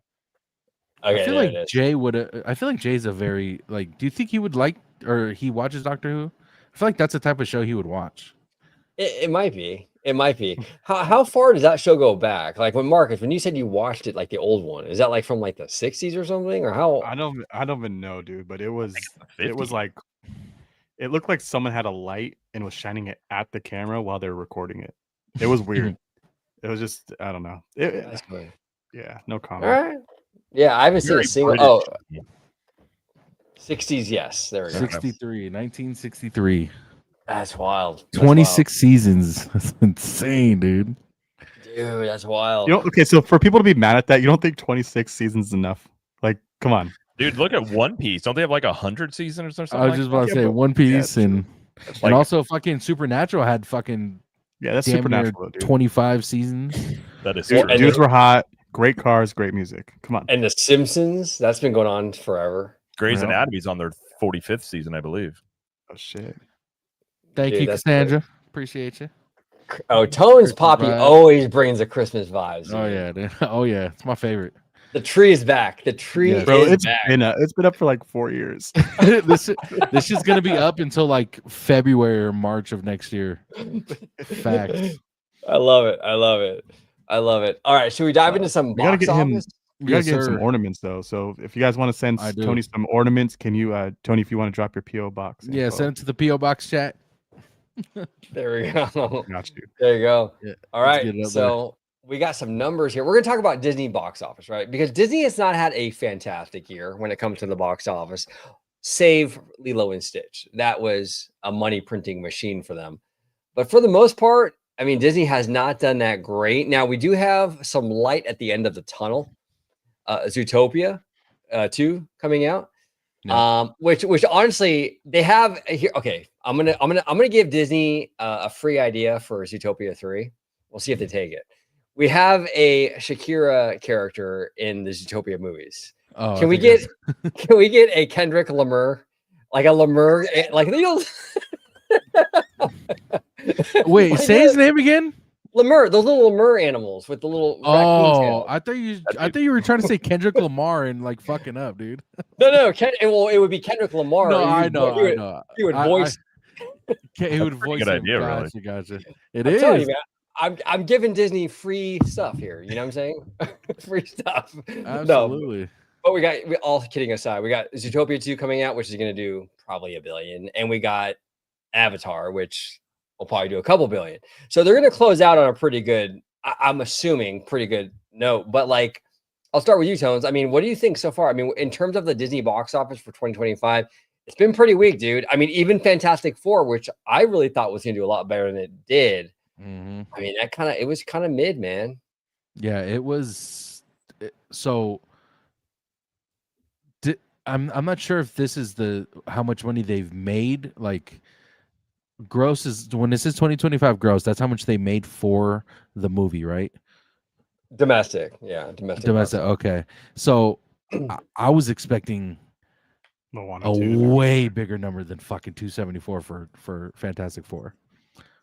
Okay, I feel there like it is. Jay would. I feel like Jay's a very like. Do you think he would like, or he watches Doctor Who? I feel like that's the type of show he would watch. It might be. It might be. How far does that show go back? Like when Marcus, when you said you watched it, like the old one, is that like from like the 60s or something, or how? I don't even know, dude. But it was the it was 50s. like it looked like someone had a light and was shining it at the camera while they were recording it. It was weird. It was just I don't know. That's good. Yeah, no All comment. right. Yeah, I haven't seen Very a single. British. Oh, 60s. Yes, there we go. 1963. That's wild. That's 26 seasons. That's insane, dude. wild. Dude, that's wild. You know, okay, so for people to be mad at that, you don't think 26 seasons is enough? Like, come on. Dude, look at One Piece. Don't they have like 100 seasons or something? I was like just that? about to say but- One Piece yeah, and Like, also fucking Supernatural had fucking Yeah, that's damn near supernatural, dude. 25 seasons. that is Dude, true. and dudes the- were hot, great cars, great music. Come on. And The Simpsons, that's been going on forever. Grey's Yeah. Anatomy's on their 45th season, I believe. Oh shit. Thank Dude, you, that's Cassandra. Appreciate you. Oh, Tone's Poppy vibes. always brings the Christmas vibes. Oh dude. yeah, dude. Oh yeah, it's my favorite. The tree is back. The tree Yes. Bro, is back. it's been up for like 4 years. this is gonna be up until like February or March of next year. Facts. I love it. I love it. I love it. All right, should we dive into some we gotta box get him- office? We gotta Yes, get him some sir. ornaments though. So if you guys want to send I do. Tony some ornaments, can you Tony, if you want to drop your PO box? Yeah, info, send it to the PO box chat. There we go. got you. There you go. Yeah, All let's right. get it up So we got some numbers here. We're going to talk about Disney box office, right? Because Disney has not had a fantastic year when it comes to the box office, save Lilo and Stitch. That was a money printing machine for them. But for the most part, I mean, Disney has not done that great. Now, we do have some light at the end of the tunnel. Zootopia 2 coming out. Yeah. Which honestly they have here. Okay, I'm gonna give Disney a free idea for Zootopia 3. We'll see if they take it. We have a Shakira character in the Zootopia movies. Oh, I Can we think get can we get a Kendrick Lamar, like a Lamar, like you know? Wait, Like say his name again. Lemur, those little lemur animals with the little raccoon Oh, tail. I thought you were trying to say Kendrick Lamar and like fucking up, dude. No, it would be Kendrick Lamar. No, He I would- know, he I would- know. He would I- voice. He would voice good him. idea, really. Gotcha, gotcha. It I'm is. telling you, man. I'm giving Disney free stuff here. You know what I'm saying? Free stuff. No, Absolutely. but we all kidding aside, we got Zootopia 2 coming out, which is going to do probably $1 billion, and we got Avatar, which will probably do a couple billion. So they're going to close out on a pretty good, I'm assuming, pretty good note. But like, I'll start with you, Tones. I mean, what do you think so far? I mean, in terms of the Disney box office for 2025, it's been pretty weak, dude. I mean, even Fantastic Four, which I really thought was going to do a lot better than it did. Mhm. I mean, it was kind of mid, man. Yeah, it was. So, I'm not sure if this is how much money they've made. Like, gross is when this is 2025 gross. That's how much they made for the movie, right? Domestic, yeah, domestic. Domestic. Okay, so I was expecting Moana a 2. way bigger number than fucking 274 for Fantastic Four.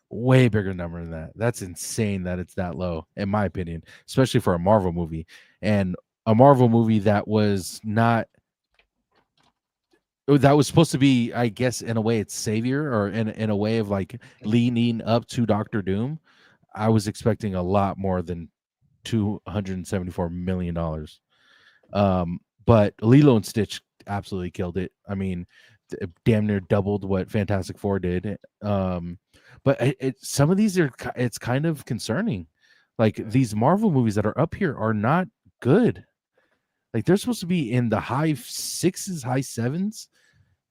Way bigger number than that. That's insane that it's that low, in my opinion, especially for a Marvel movie, and a Marvel movie that was not. That was supposed to be, I guess, in a way, it's savior, or in a way of like leaning up to Doctor Doom. I was expecting a lot more than $274 million. But Lilo and Stitch absolutely killed it. I mean, damn near doubled what Fantastic Four did. But some of these it's kind of concerning. Like these Marvel movies that are up here are not good. Like they're supposed to be in the high 6s, high 7s,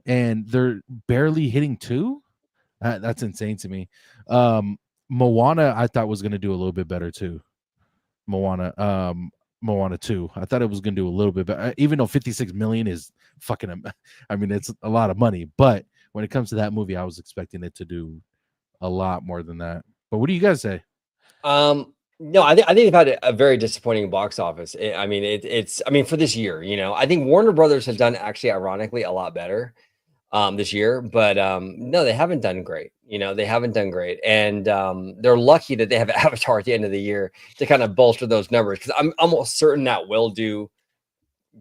and they're barely hitting 2. That's insane to me. Moana, I thought was going to do a little bit better too. Moana 2. I thought it was going to do a little bit better, even though 56 million is fucking. I mean, it's a lot of money. But when it comes to that movie, I was expecting it to do a lot more than that. But what do you guys say? No, I think they've had a very disappointing box office. I mean, it's for this year, I think Warner Brothers has done actually ironically a lot better this year, but no, they haven't done great. They haven't done great, and they're lucky that they have Avatar at the end of the year to kind of bolster those numbers, because I'm almost certain that will do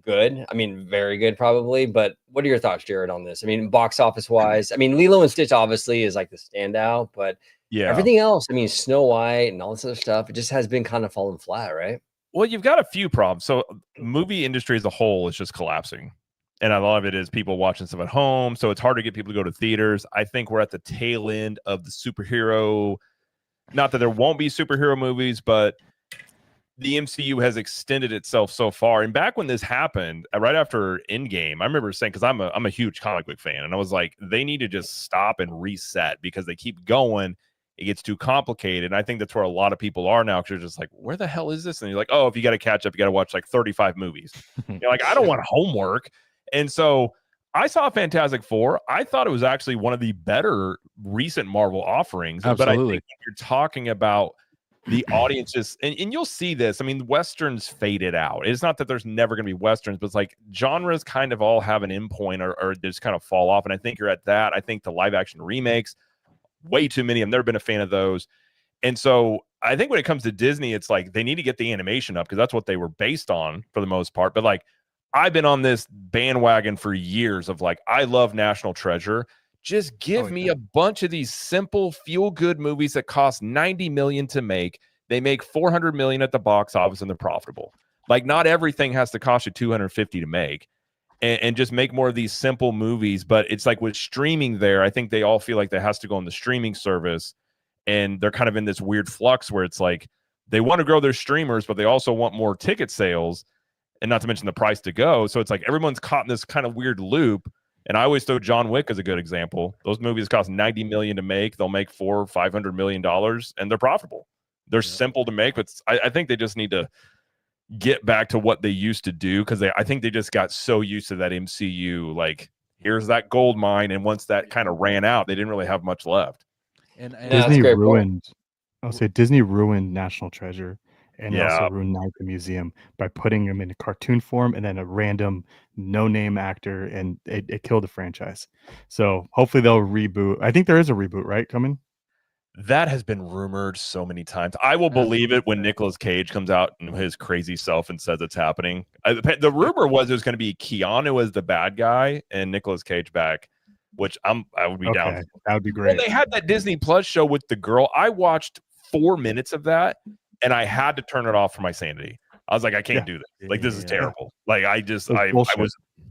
good. I mean, very good probably. But what are your thoughts, Jared, on this? I mean, box office wise, I mean, Lilo and Stitch obviously is like the standout, but Yeah. everything else, I mean, Snow White and all this other stuff, it just has been kind of falling flat, right? Well, you've got a few problems. So movie industry as a whole is just collapsing. And a lot of it is people watching stuff at home. So it's hard to get people to go to theaters. I think we're at the tail end of the superhero. Not that there won't be superhero movies, but the MCU has extended itself so far. And back when this happened, right after Endgame, I remember saying, because I'm a huge comic book fan, and I was like, they need to just stop and reset because they keep going. It gets too complicated. And I think that's where a lot of people are now, because you're just like, where the hell is this? And you're like, oh, if you got to catch up, you got to watch like 35 movies. You're like, I don't want homework. And so I saw Fantastic Four. I thought it was actually one of the better recent Marvel offerings. Absolutely. But I think when you're talking about the audiences, and you'll see this. I mean, Westerns faded out. It's not that there's never going to be Westerns, but it's like genres kind of all have an endpoint or just kind of fall off. And I think you're at that. I think the live action remakes, way too many. I've never been a fan of those. And so I think when it comes to Disney, it's like they need to get the animation up because that's what they were based on for the most part. But like, I've been on this bandwagon for years of like, I love National Treasure. Just give me a bunch of these simple feel-good movies that cost $90 million to make. They make $400 million at the box office and they're profitable. Like, not everything has to cost you $250 to make. And just make more of these simple movies. But it's like with streaming there, I think they all feel like that has to go on the streaming service. And they're kind of in this weird flux where it's like they want to grow their streamers, but they also want more ticket sales. And not to mention the price to go. So it's like everyone's caught in this kind of weird loop. And I always throw John Wick as a good example. Those movies cost $90 million to make. They'll make $400 or $500 million, and they're profitable. They're simple to make, but I think they just need to get back to what they used to do, because I think they just got so used to that MCU. Like, here's that gold mine, and once that kind of ran out, they didn't really have much left. And Disney ruined. I'll say Disney ruined National Treasure. And Yeah. also ruined Night at the Museum by putting him in a cartoon form and then a random no-name actor, and it killed the franchise. So hopefully they'll reboot. I think there is a reboot, right, coming? That has been rumored so many times. I will believe it when Nicolas Cage comes out and his crazy self and says it's happening. The rumor was it was going to be Keanu as the bad guy and Nicolas Cage back, which I would be down. That would be great. Well, they had that Disney Plus show with the girl. I watched 4 minutes of that, and I had to turn it off for my sanity. I was like, I can't do this. Like, this is terrible. Like, I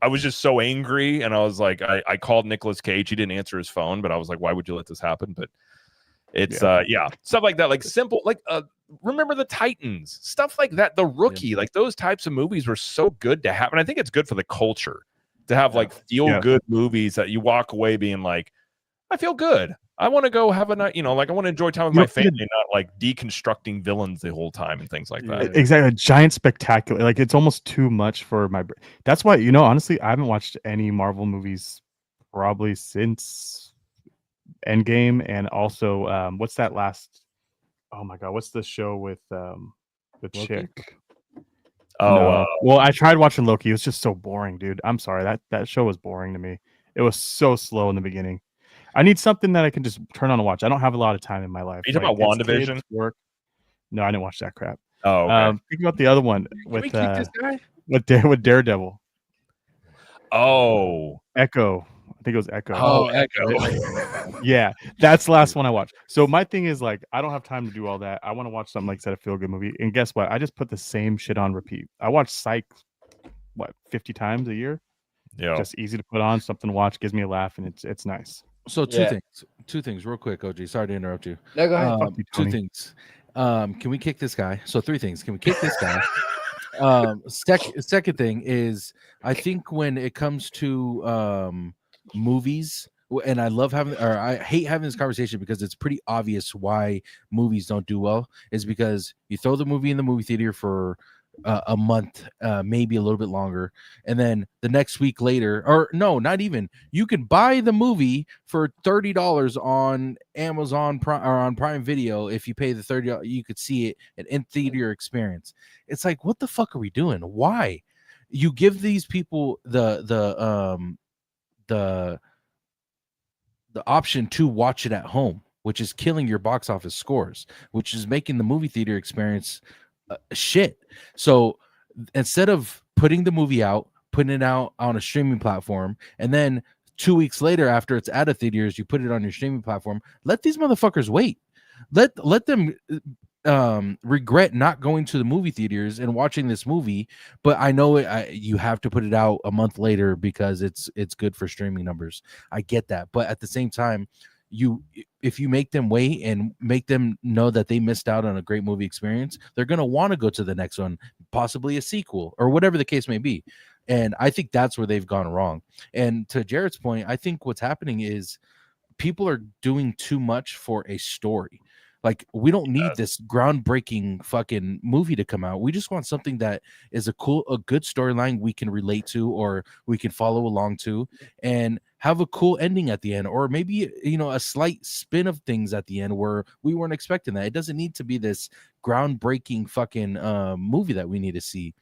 was just so angry, and I was like, I called Nicolas Cage. He didn't answer his phone, but I was like, why would you let this happen? But it's stuff like that, like simple, like remember the Titans, stuff like that, The Rookie, like those types of movies were so good to have. And I think it's good for the culture to have like feel good movies that you walk away being like, I feel good. I want to go have a night, like I want to enjoy time with my family, not like deconstructing villains the whole time and things like that. Exactly. A giant spectacular. Like, it's almost too much for my brain. That's why, honestly, I haven't watched any Marvel movies probably since Endgame. And also, what's that last? Oh my God, what's the show with the Loki? chick? Oh, well, I tried watching Loki. It was just so boring, dude. I'm sorry, that show was boring to me. It was so slow in the beginning. I need something that I can just turn on and watch. I don't have a lot of time in my life. Are you talking about WandaVision? Work. No, I didn't watch that crap. Oh, okay. Think about the other one with this guy? with Daredevil. Oh, Echo. think it was Echo. Oh, Echo. Yeah, that's the last one I watched. So my thing is like, I don't have time to do all that. I want to watch something like a feel good movie. And guess what? I just put the same shit on repeat. I watch Psych, 50 times a year. Yeah. Just easy to put on, something to watch, gives me a laugh, and it's nice. So Yeah. two things real quick, OG. Sorry to interrupt you. No, go ahead. Fuck you, Two Tony. things. Can we kick this guy? So three things. Can we kick this guy? Second thing is, I think when it comes to movies, and I love having, or I hate having this conversation because it's pretty obvious why movies don't do well, is because you throw the movie in the movie theater for a month, maybe a little bit longer, and then the next week later, or no, not even, you can buy the movie for $30 on Amazon Prime or on Prime Video. If you pay the $30, you could see it an in theater experience. It's like, what the fuck are we doing? Why? You give these people the option to watch it at home, which is killing your box office scores, which is making the movie theater experience shit. So instead of putting the movie out, putting it out on a streaming platform, and then 2 weeks later, after it's out of theaters, you put it on your streaming platform, let these motherfuckers wait. Let them regret not going to the movie theaters and watching this movie. But I know you have to put it out a month later because it's good for streaming numbers. I get that, but at the same time, if you make them wait and make them know that they missed out on a great movie experience, they're going to want to go to the next one, possibly a sequel or whatever the case may be. And I think that's where they've gone wrong. And to Jared's point, I think what's happening is people are doing too much for a story. Like, we don't need this groundbreaking fucking movie to come out. We just want something that is a good storyline we can relate to, or we can follow along to, and have a cool ending at the end, or maybe, a slight spin of things at the end where we weren't expecting that. It doesn't need to be this groundbreaking fucking movie that we need to see.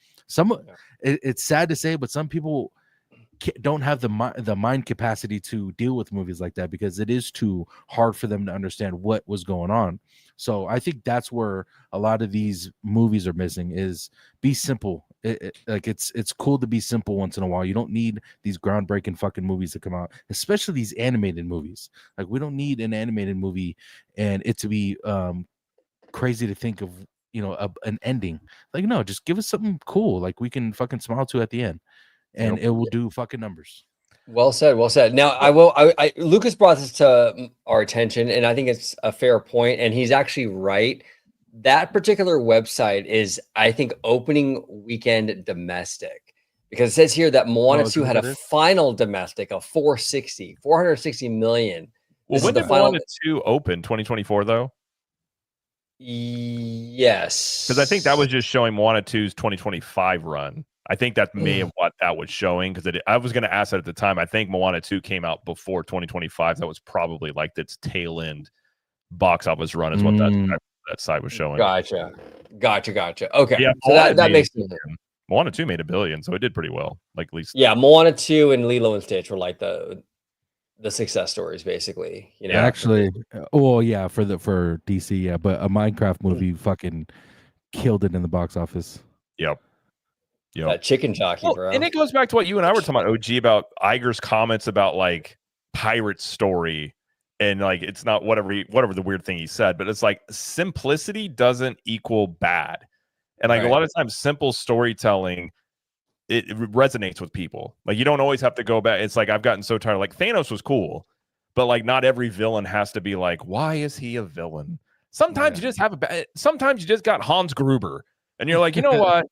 It's sad to say, but some people don't have the mind capacity to deal with movies like that because it is too hard for them to understand what was going on. So I think that's where a lot of these movies are missing, is be simple. It's cool to be simple once in a while. You don't need these groundbreaking fucking movies to come out, especially these animated movies. Like, we don't need an animated movie and it to be crazy to think of, an ending. Like, no, just give us something cool like we can fucking smile to at the end. And it will do fucking numbers. Well said. Well said. Now, Lucas brought this to our attention, and I think it's a fair point, and he's actually right. That particular website is, I think, opening weekend domestic, because it says here that Moana 2 had a final domestic of 460 million. Well, when did Moana 2 open? 2024, though? Yes. Because I think that was just showing Moana 2's 2025 run. I think that may have what that was showing, because I was going to ask that at the time. I think Moana 2 came out before 2025. That was probably like its tail end box office run is what that site was showing. Gotcha. Okay. Yeah, so that makes sense. Moana 2 made $1 billion, so it did pretty well. Like, at least. Yeah, Moana 2 and Lilo and Stitch were like the success stories, basically. Actually, well, yeah, for DC, yeah, but a Minecraft movie fucking killed it in the box office. Yep. That chicken jockey, bro. And it goes back to what you and I were talking about, OG, about Iger's comments about like pirate story, and like it's not whatever the weird thing he said, but it's like simplicity doesn't equal bad, and like a lot of times simple storytelling, it resonates with people. Like, you don't always have to go back. It's like, I've gotten so tired. Like, Thanos was cool, but like not every villain has to be like, why is he a villain? Sometimes you just have sometimes you just got Hans Gruber, and you're like, you know what?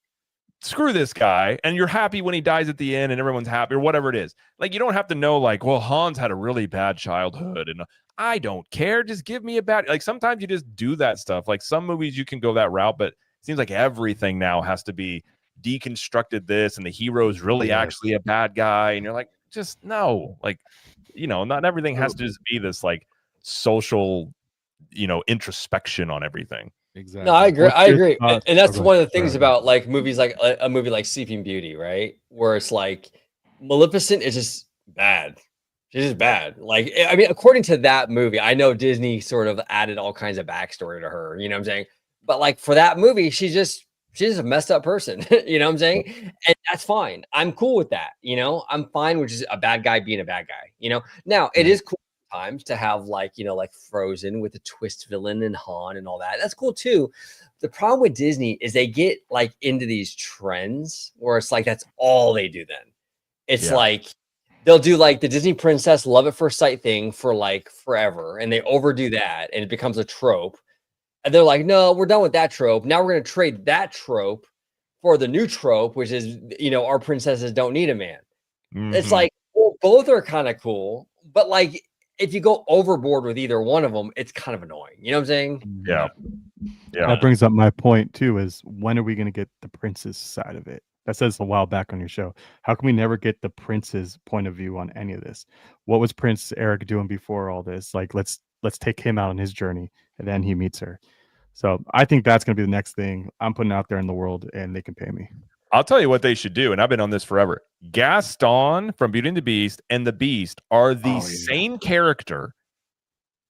Screw this guy, and you're happy when he dies at the end and everyone's happy, or whatever it is. Like, you don't have to know, like, well, Hans had a really bad childhood and I don't care, just give me a bad, like, sometimes you just do that stuff. Like, some movies you can go that route, but it seems like everything now has to be deconstructed this, and the hero's really actually a bad guy, and you're like, just no, like, not everything has to just be this like social, introspection on everything. Exactly. No, I agree. And that's one of the things about like movies, like a movie like Sleeping Beauty, right? Where it's like Maleficent is just bad. She's just bad. Like, I mean, according to that movie, I know Disney sort of added all kinds of backstory to her, you know what I'm saying? But like for that movie, she's just she's a messed up person. You know what I'm saying? And that's fine. I'm cool with that. You know, I'm fine with just a bad guy being a bad guy. You know, now it is cool times to have like, you know, like Frozen with the twist villain and Han and all that. That's cool too. The problem with Disney is they get like into these trends where it's like that's all they do then. It's like they'll do like the Disney princess love at first sight thing for like forever, and they overdo that and it becomes a trope. And they're like, no, we're done with that trope. Now we're going to trade that trope for the new trope, which is, you know, our princesses don't need a man. It's like, well, both are kind of cool, but like if you go overboard with either one of them, it's kind of annoying. You know what I'm saying? Yeah. That brings up my point too, is when are we going to get the prince's side of it? That says a while back on your show. How can we never get the prince's point of view on any of this? What was Prince Eric doing before all this? Like, let's take him out on his journey, and then he meets her. So I think that's going to be the next thing I'm putting out there in the world, and they can pay me. I'll tell you what they should do, and I've been on this forever. Gaston from Beauty and the Beast and the Beast are the same character.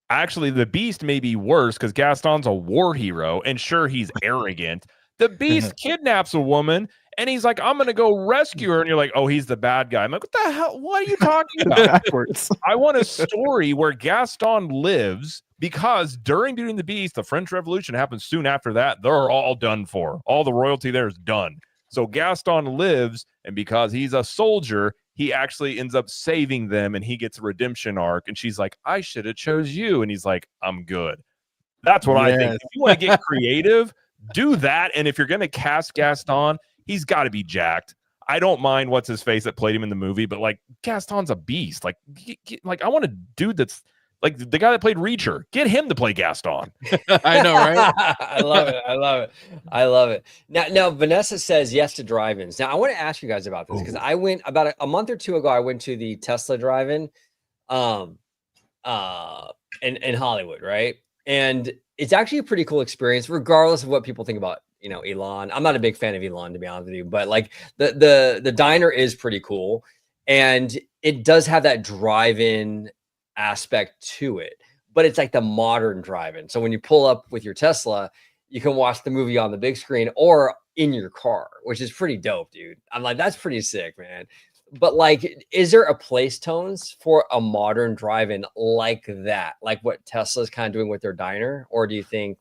Actually, the Beast may be worse because Gaston's a war hero, and sure, he's arrogant. The Beast kidnaps a woman, and he's like, I'm going to go rescue her. And you're like, oh, he's the bad guy. I'm like, what the hell? What are you talking about? Backwards. I want a story where Gaston lives, because during Beauty and the Beast, the French Revolution happens soon after that. They're all done for. All the royalty there is done. So Gaston lives, and because he's a soldier, he actually ends up saving them, and he gets a redemption arc. And she's like, I should have chose you. And he's like, I'm good. That's what I think. If you want to get creative, do that. And if you're going to cast Gaston, he's got to be jacked. I don't mind what's his face that played him in the movie, but like Gaston's a beast. Like I want a dude that's like the guy that played Reacher. Get him to play Gaston. I know, right? I love it. I love it. I love it. Now Vanessa says yes to drive-ins. Now I want to ask you guys about this because I went about a month or two ago. I went to the Tesla drive-in, in Hollywood, right? And it's actually a pretty cool experience, regardless of what people think about, you know, Elon. I'm not a big fan of Elon, to be honest with you, but like the diner is pretty cool, and it does have that drive-in aspect to it, but it's like the modern drive-in. So when you pull up with your Tesla, you can watch the movie on the big screen or in your car, which is pretty dope, dude. I'm like, that's pretty sick, man. But like, is there a place, Tones, for a modern drive-in like that, like what Tesla's kind of doing with their diner, or do you think,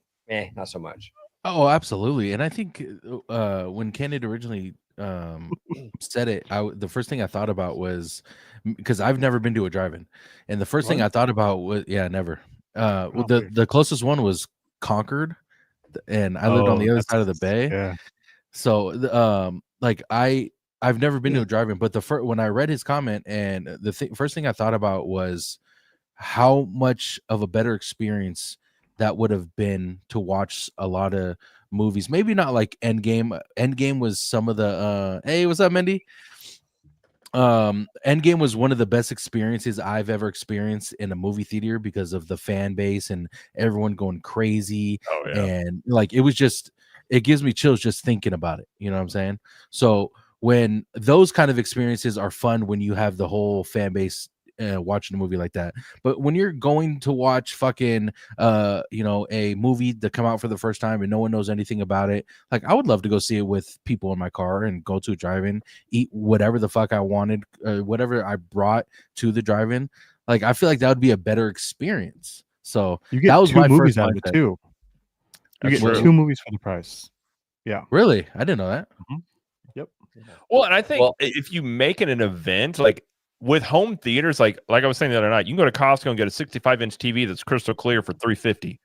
not so much? Oh, absolutely. And I think when Ken had originally said it, the first thing I thought about was, because I've never been to a drive-in, and the first thing I thought about was never. The closest one was Concord, and I lived on the other side of the bay. Yeah. So like I've never been to a drive-in, but when I read his comment, and the first thing I thought about was how much of a better experience that would have been to watch a lot of movies. Maybe not like Endgame. Endgame was some of the hey, what's up, Mendy? Endgame was one of the best experiences I've ever experienced in a movie theater because of the fan base and everyone going crazy. And like it gives me chills just thinking about it. You know what I'm saying? So when those kind of experiences are fun, when you have the whole fan base watching a movie like that, but when you're going to watch fucking a movie that come out for the first time and no one knows anything about it, like I would love to go see it with people in my car and go to a drive-in, eat whatever the fuck I wanted, whatever I brought to the drive-in. Like I feel like that would be a better experience. So you get that was two my movies first out of it too. You get two movies for the price. Yeah, really, I didn't know that. Yep. Well, and I think if you make it an event, like with home theaters, like I was saying the other night, you can go to Costco and get a 65-inch TV that's crystal clear for $350.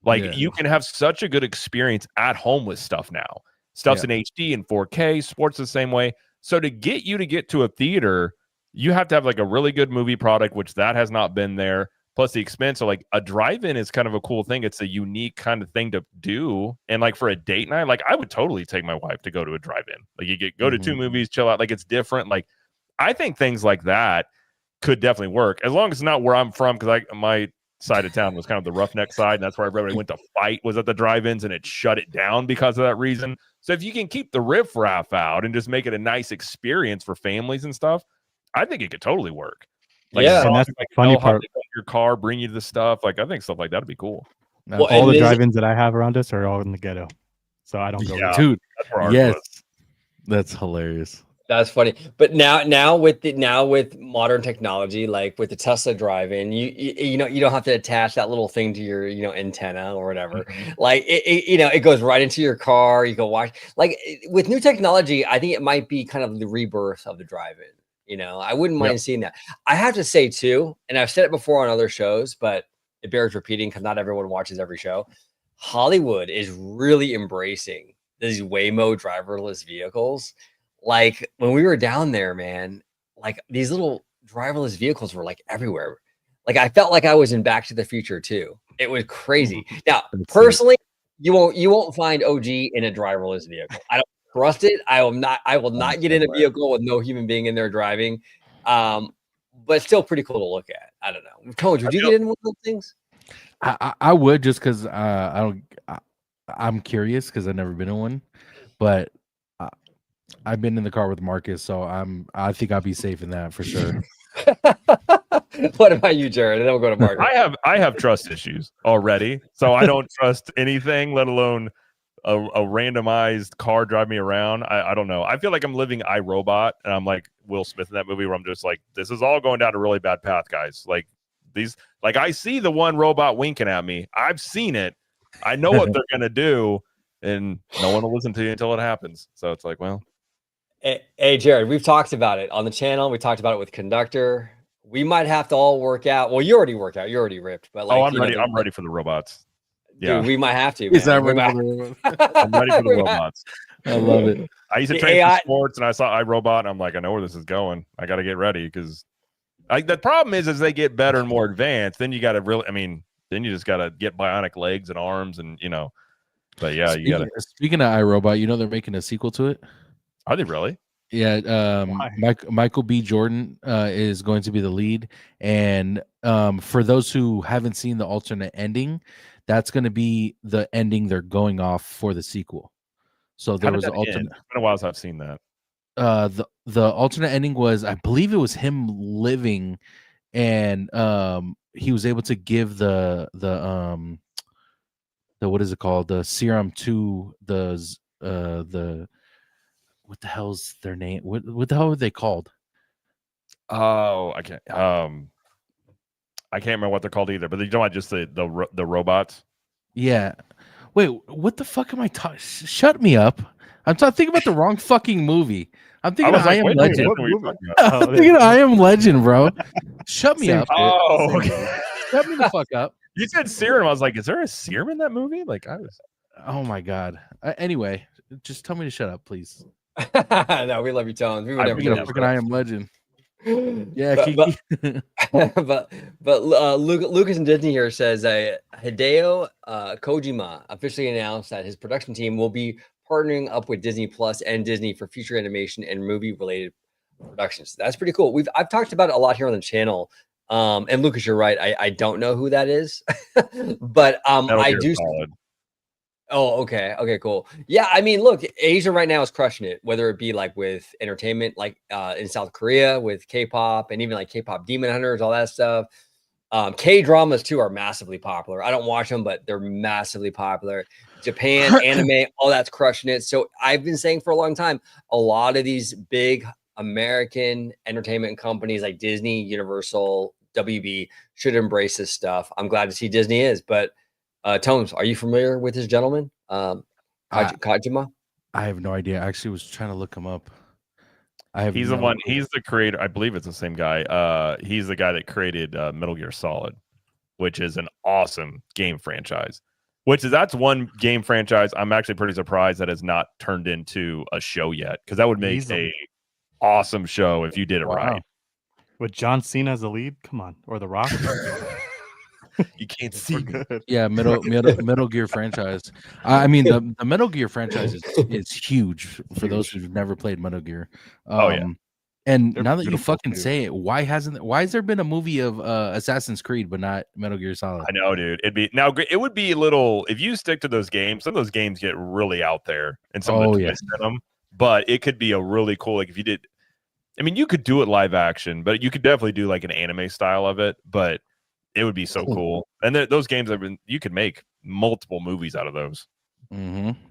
Like you can have such a good experience at home with stuff now. Stuff's in HD and 4K, sports the same way. So to get to a theater, you have to have like a really good movie product, which that has not been there. Plus the expense. So like a drive-in is kind of a cool thing. It's a unique kind of thing to do. And like for a date night, like I would totally take my wife to go to a drive-in. Like you go to two movies, chill out. Like it's different. Like I think things like that could definitely work, as long as it's not where I'm from, because my side of town was kind of the roughneck side, and that's where everybody went to fight, was at the drive-ins, and it shut it down because of that reason. So if you can keep the riffraff out and just make it a nice experience for families and stuff, I think it could totally work. Like, and that's the funny part. Your car, bring you the stuff. Like I think stuff like that would be cool. All the drive-ins that I have around us are all in the ghetto. so I don't go. Yeah. Dude, That's where ours yes, was. that's hilarious. That's funny. But now with modern technology, like with the Tesla drive-in, you know you don't have to attach that little thing to your antenna or whatever. Like it goes right into your car. You go watch. Like with new technology, I think it might be kind of the rebirth of the drive-in. I wouldn't mind seeing that. I have to say too, and I've said it before on other shows, but it bears repeating because not everyone watches every show. Hollywood is really embracing these Waymo driverless vehicles. Like when we were down there, man, like these little driverless vehicles were like everywhere. Like I felt like I was in Back to the Future too. It was crazy. Now, personally, you won't find OG in a driverless vehicle. I don't trust it. I will not get in a vehicle with no human being in there driving. But still pretty cool to look at. I don't know. Tones, would you get in one of those things? I would, just because I'm curious because I've never been in one, but I've been in the car with Marcus, so I think I'll be safe in that for sure. What about you, Jared? And then we'll go to Marcus. I have trust issues already, so I don't trust anything, let alone a randomized car drive me around. I don't know. I feel like I'm living iRobot, and I'm like Will Smith in that movie where I'm just like, this is all going down a really bad path, guys. Like I see the one robot winking at me. I've seen it. I know what they're gonna do, and no one will listen to you until it happens. So it's like, well. Hey, Jared, we've talked about it on the channel. We talked about it with Conductor. We might have to all work out. Well, you already worked out. You're already ripped. But like, I'm ready. I'm ready for the robots. Dude, we might have to. Is that man. I'm ready for the robots. I love it. I used to train for sports, and I saw iRobot, and I'm like, I know where this is going. I got to get ready because the problem is as they get better and more advanced, then you got to really. I mean, then you just got to get bionic legs and arms, and But yeah, you got to. Speaking of iRobot, they're making a sequel to it. Are they really? Yeah, Michael B. Jordan is going to be the lead, and for those who haven't seen the alternate ending, that's going to be the ending they're going off for the sequel. So there was an alternate. It's been a while since I've seen that. The alternate ending was, I believe it was him living, and he was able to give the what is it called, the serum to the what the hell's their name? What the hell are they called? Oh, I can't. I can't remember what they're called either. But you know, just the robots. Yeah. Wait, what the fuck am I talking? Shut me up. I'm thinking about the wrong fucking movie. I'm thinking of I Am Legend. I'm thinking of I Am Legend, bro. Shut me up. Oh, okay. Shut me the fuck up. You said serum. I was like, is there a serum in that movie? Like, I was. Oh my god. Anyway, just tell me to shut up, please. No, we love you, Tones. We would never get fucking I Am Legend. Yeah, but Lucas and Disney here says Hideo Kojima officially announced that his production team will be partnering up with Disney Plus and Disney for future animation and movie related productions. That's pretty cool. I've talked about it a lot here on the channel. And Lucas, you're right. I don't know who that is, but I do. Solid. Oh, okay. Okay, cool. Yeah, I mean, look, Asia right now is crushing it, whether it be like with entertainment, like in South Korea with K-pop and even like K-pop Demon Hunters, all that stuff. K-dramas too are massively popular. I don't watch them, but they're massively popular. Japan, anime, all that's crushing it. So I've been saying for a long time, a lot of these big American entertainment companies like Disney, Universal, WB should embrace this stuff. I'm glad to see Disney is, but Tones, are you familiar with this gentleman? Kojima? I have no idea. I actually was trying to look him up. He's the creator. I believe it's the same guy. He's the guy that created Metal Gear Solid, which is an awesome game franchise. That's one game franchise I'm actually pretty surprised that has not turned into a show yet, because that would make a awesome show if you did it right. With John Cena as the lead? Come on. Or The Rock? You can't see me. Yeah, Metal Gear franchise. I mean, the Metal Gear franchise is huge for those who've never played Metal Gear. And now that you fucking say it, why has there been a movie of Assassin's Creed but not Metal Gear Solid? I know, dude. It would be a little, if you stick to those games. Some of those games get really out there and some of the twists in them. But it could be a really cool, like if you did. I mean, you could do it live action, but you could definitely do like an anime style of it. But it would be so cool. And those games you could make multiple movies out of those.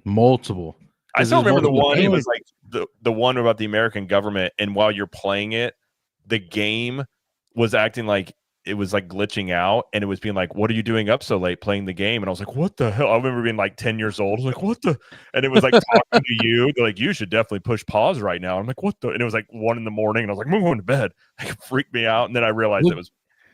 Multiple. I still remember the multiple one. It games. was like the one about the American government, and while you're playing it, the game was acting like it was like glitching out, and it was being like, "What are you doing up so late playing the game?" And I was like, "What the hell?" I remember being like 10 years old. I was like, "What the?" And it was like talking to you. They're like, "You should definitely push pause right now." I'm like, "What the?" And it was like 1 in the morning, and I was like, "I'm going to bed." Like, it freaked me out, and then I realized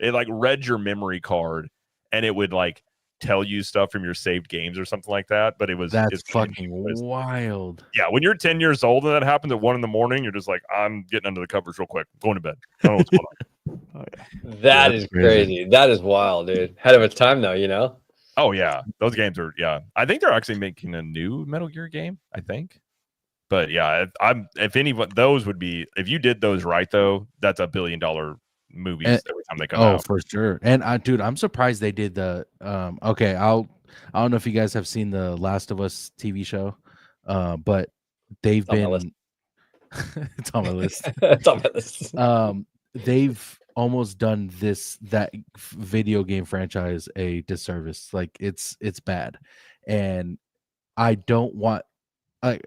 it like read your memory card, and it would like tell you stuff from your saved games or something like that. But that's fucking wild. Yeah, when you're 10 years old and that happens at 1 in the morning, you're just like, I'm getting under the covers real quick, going to bed. I don't know what's going on. Oh, yeah. That is crazy. That is wild, dude. Ahead of its time, though, you know? Oh, yeah. Those games are, yeah. I think they're actually making a new Metal Gear game, I think. But yeah, if anyone, those would be, if you did those right, though, that's $1 billion movies every time they come out. Oh, for sure. And dude, I'm surprised they did the, okay, I don't know if you guys have seen the Last of Us TV show, but they've been, it's on my list. It's on my list. They've almost done that video game franchise a disservice. Like it's bad, and I don't want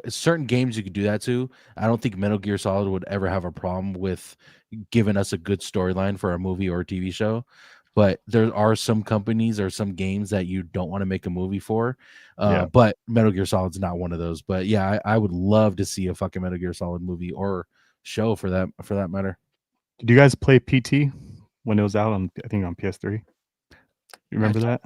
certain games you could do that to. I don't think Metal Gear Solid would ever have a problem with giving us a good storyline for a movie or a TV show. But there are some companies or some games that you don't want to make a movie for. But Metal Gear Solid's not one of those. But yeah, I would love to see a fucking Metal Gear Solid movie or show for that matter. Did you guys play PT when it was out on, I think, on PS3? You remember that?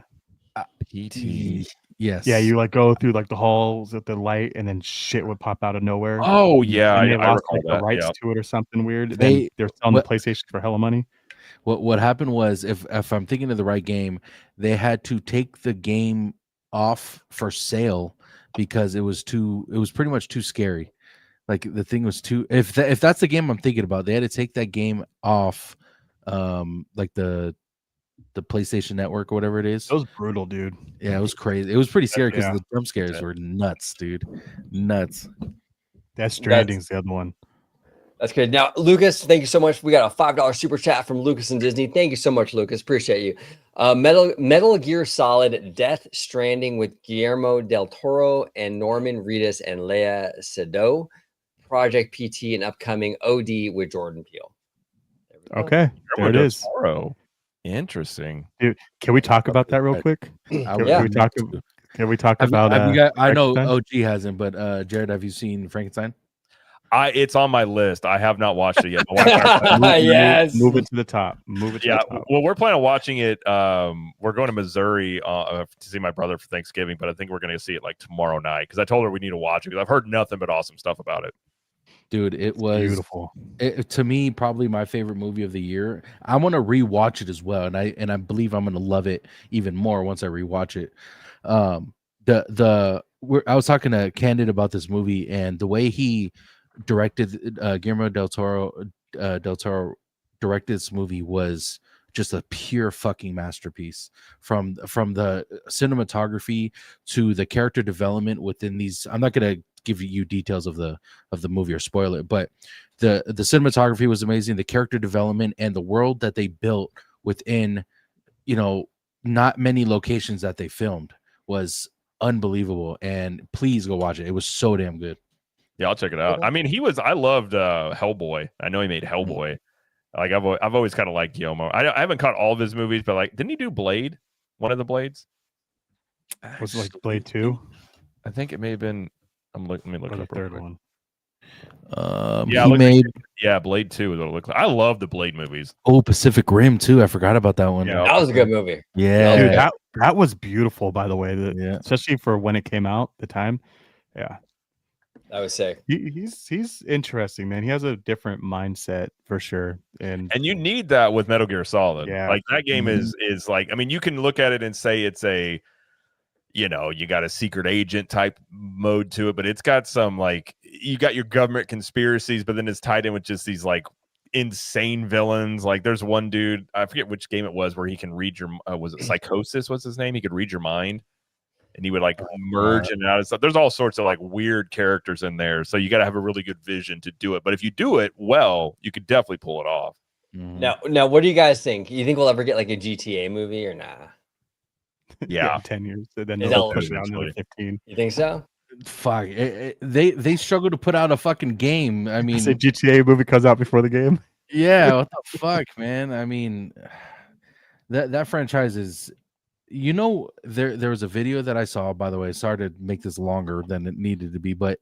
PT. Yes. Yeah, you like go through like the halls at the light, and then shit would pop out of nowhere. Oh yeah, and they I lost recall like, the that. rights to it or something weird. They're selling the PlayStation for hella money. What happened was, if I'm thinking of the right game, they had to take the game off for sale because it was pretty much too scary. Like the thing was too. If that's the game I'm thinking about, they had to take that game off, like the PlayStation Network or whatever it is. It was brutal, dude. Yeah, it was crazy. It was pretty scary because the jump scares were nuts, dude. Nuts. Death Stranding's the other one. That's good. Now, Lucas, thank you so much. We got a $5 super chat from Lucas and Disney. Thank you so much, Lucas. Appreciate you. Metal Gear Solid Death Stranding with Guillermo del Toro and Norman Reedus and Léa Seydoux. Project PT and upcoming OD with Jordan Peele. Okay, there it is. Toro. Interesting, dude. Can we talk about that real quick? Can we talk about? I know OG hasn't, but Jared, have you seen Frankenstein? It's on my list. I have not watched it yet. Yes, move it to the top. Move it. To the top. Well, we're planning on watching it. We're going to Missouri to see my brother for Thanksgiving, but I think we're going to see it like tomorrow night because I told her we need to watch it because I've heard nothing but awesome stuff about it. Dude, it was beautiful. To me, probably my favorite movie of the year. I want to rewatch it as well, and I believe I'm going to love it even more once I rewatch it. I was talking to Candid about this movie and the way he directed Guillermo del Toro directed this movie was just a pure fucking masterpiece. From the cinematography to the character development within these. I'm not going to give you details of the movie or spoil it, but the cinematography was amazing, the character development and the world that they built within, not many locations that they filmed was unbelievable. And please go watch it. It was so damn good. Yeah, I'll check it out. I mean, I loved Hellboy. I know he made Hellboy. Like I've always kind of liked Guillermo. I haven't caught all of his movies, but like, didn't he do Blade? One of the Blades? Was it like Blade 2? I think it may have been. Let me look or up the third one. Blade 2 is what it looked like. I love the Blade movies. Oh, Pacific Rim too. I forgot about that one. Yeah, that was a good movie. Yeah, dude, that was beautiful. By the way, especially for when it came out, the time. Yeah, I would say he's interesting, man. He has a different mindset for sure, and you need that with Metal Gear Solid. Yeah, like that game is like. I mean, you can look at it and say it's a. You got a secret agent type mode to it, but it's got some like you got your government conspiracies, but then it's tied in with just these like insane villains. Like there's one dude, I forget which game it was, where he can read your was it Psychosis? What's his name? He could read your mind, and he would like merge and out of stuff. There's all sorts of like weird characters in there, so you got to have a really good vision to do it. But if you do it well, you could definitely pull it off. Now, what do you guys think? You think we'll ever get like a GTA movie or nah? Yeah. 10 years. And then Is they'll that- push it out another 15. You think so? Fuck, they struggle to put out a fucking game. I I mean, say GTA movie comes out before the game. yeah, what the fuck, man? I mean, that franchise is, there was a video that I saw, by the way. Sorry to make this longer than it needed to be, but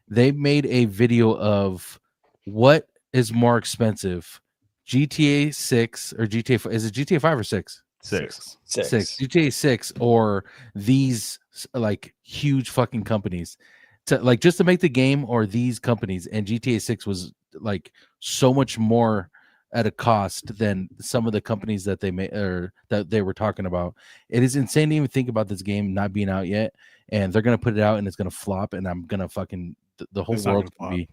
they made a video of what is more expensive, GTA 6 or GTA 5? Is it GTA 5 or 6? 6. GTA 6 or these like huge fucking companies to like just to make the game, or these companies. And GTA 6 was like so much more at a cost than some of the companies that they made or that they were talking about. It is insane to even think about this game not being out yet, and they're gonna put it out and it's gonna flop, and I'm gonna fucking the whole It's not world's gonna gonna be.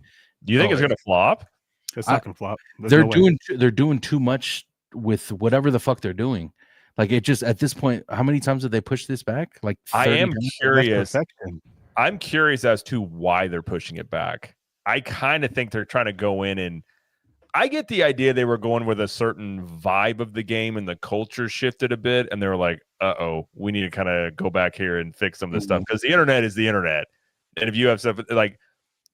Do you think it's gonna flop? It's not gonna flop. There's They're no way. they're doing too much with whatever the fuck they're doing. Like, it just, at this point, how many times did they push this back? Like 30 I am times? curious. Perfection. I'm curious as to why they're pushing it back. I kind of think they're trying to go in, and I get the idea they were going with a certain vibe of the game and the culture shifted a bit, and they were like, uh-oh, we need to kind of go back here and fix some of this stuff, because the internet is the internet. And if you have stuff like,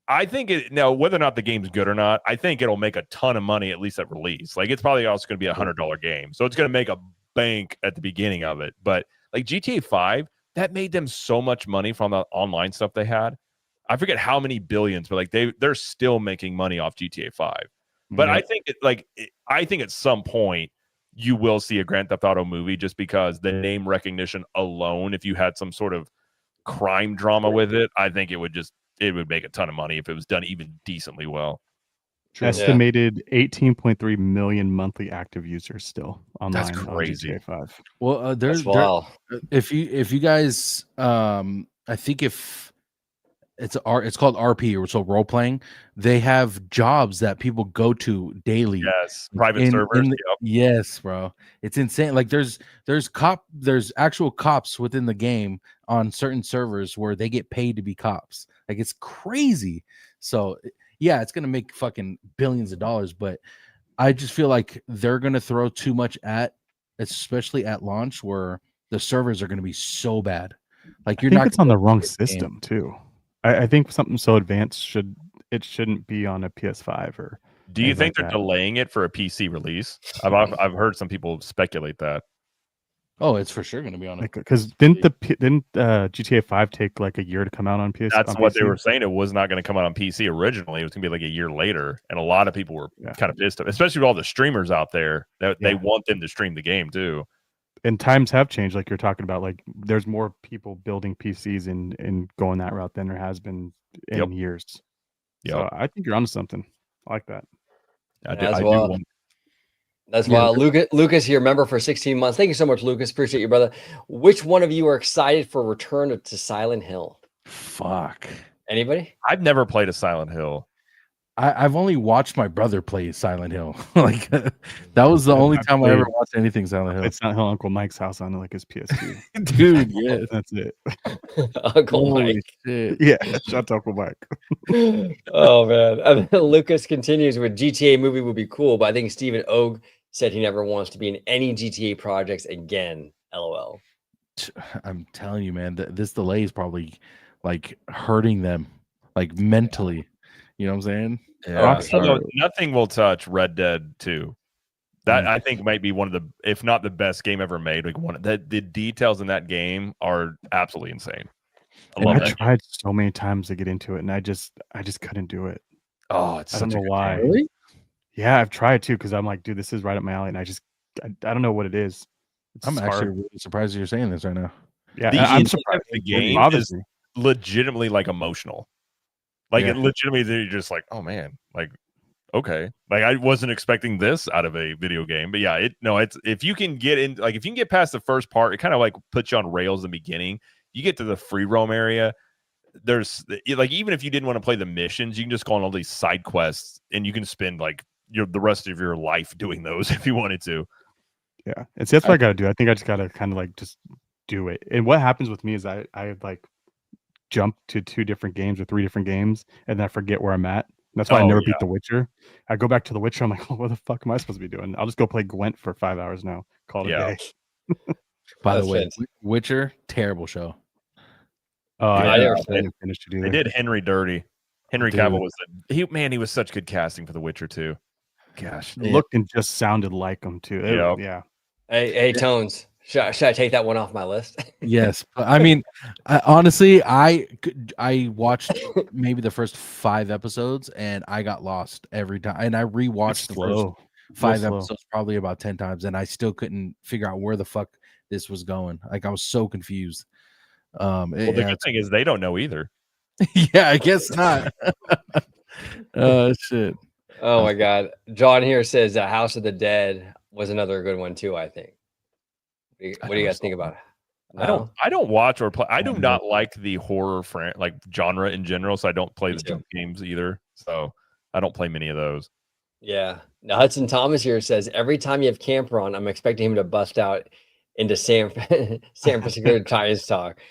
I think now whether or not the game's good or not, I think it'll make a ton of money at least at release. Like, it's probably also going to be $100 game, so it's going to make a bank at the beginning of it. But like GTA 5, that made them so much money from the online stuff they had. I forget how many billions, but like they're still making money off GTA 5. But I think I think at some point you will see a Grand Theft Auto movie, just because the name recognition alone, if you had some sort of crime drama with it, I think it would make a ton of money if it was done even decently well. Estimated 18.3 million monthly active users still online. That's crazy. On GTA 5. Well, That's wild. if you guys, I think if it's called RP, or so role playing, they have jobs that people go to daily. Yes, private servers. Yep. Yes, bro, it's insane. Like there's actual cops within the game on certain servers where they get paid to be cops. Like, it's crazy. So yeah, it's gonna make fucking billions of dollars, but I just feel like they're gonna throw too much especially at launch, where the servers are gonna be so bad. Like, I think it's on the wrong system too. I think something so advanced shouldn't be on a PS5 or. Do you think they're delaying it for a PC release? I've heard some people speculate that. Oh, it's for sure going to be on it. Because didn't GTA 5 take like a year to come out on PS? That's what they were saying. It was not going to come out on PC originally. It was going to be like a year later, and a lot of people were kind of pissed off, especially with all the streamers out there that they want them to stream the game too. And times have changed, like you're talking about. Like, there's more people building PCs and going that route than there has been in years. So I think you're onto something. I like that. That's why Lucas here, member for 16 months. Thank you so much, Lucas. Appreciate you, brother. Which one of you are excited for return to Silent Hill? Fuck. Anybody? I've never played a Silent Hill. I've only watched my brother play Silent Hill. Like, that was the only time I ever watched anything Silent Hill. It's Silent Hill Uncle Mike's house on like his PS2. Dude, yeah. That's it. Uncle Mike. Shit. Yeah, shout out to Uncle Mike. Oh, man. And then Lucas continues with GTA movie would be cool, but I think Stephen Ogue said he never wants to be in any GTA projects again. LOL. I'm telling you, man, this delay is probably like hurting them, like mentally. You know what I'm saying? Yeah. Nothing will touch Red Dead 2. That I think might be one of the, if not the best game ever made. Like, the details in that game are absolutely insane. I tried so many times to get into it, and I just couldn't do it. Oh, it's I don't know why. Really? Yeah, I've tried to, because I'm like, dude, this is right up my alley, and I don't know what it is. I'm actually really surprised you're saying this right now. Yeah, I'm surprised. The game is legitimately like emotional. Like, it legitimately, you're just like, oh man, like, okay, like I wasn't expecting this out of a video game, but yeah, it's if you can get in, like, if you can get past the first part, it kind of like puts you on rails in the beginning. You get to the free roam area, there's like, even if you didn't want to play the missions, you can just go on all these side quests, and you can spend like the rest of your life doing those if you wanted to. Yeah, and see, that's what I gotta do. I think I just gotta kind of like just do it. And what happens with me is I like jump to 2 different games or 3 different games, and then I forget where I'm at. That's why I never beat The Witcher. I go back to The Witcher. I'm like, oh, what the fuck am I supposed to be doing? I'll just go play Gwent for 5 hours now. Call it a day. By the That's way, fantastic. Witcher, terrible show. Oh, Yeah, I never I seen didn't finish it They either. did Henry dirty. Henry Dude. Cavill was he was such good casting for The Witcher too. Gosh. Looked and just sounded like him too. Yep. Yeah. Hey, Tones. Should I take that one off my list? Yes, but I mean, honestly, I watched maybe the first 5 episodes and I got lost every time, and I It's rewatched the first slow. 5 slow. episodes probably about 10 times, and I still couldn't figure out where the fuck this was going. Like I was so confused. Well, the good thing is they don't know either. Yeah, I guess not. Shit. Oh my God. John here says House of the Dead was another good one too, I think. What do you guys think about it? No? I don't watch or play. I do never not like the horror genre in general, so I don't play Me the too. jump games either. So I don't play many of those. Yeah. Now Hudson Thomas here says every time you have Camper on, I'm expecting him to bust out into San Francisco Giants talk.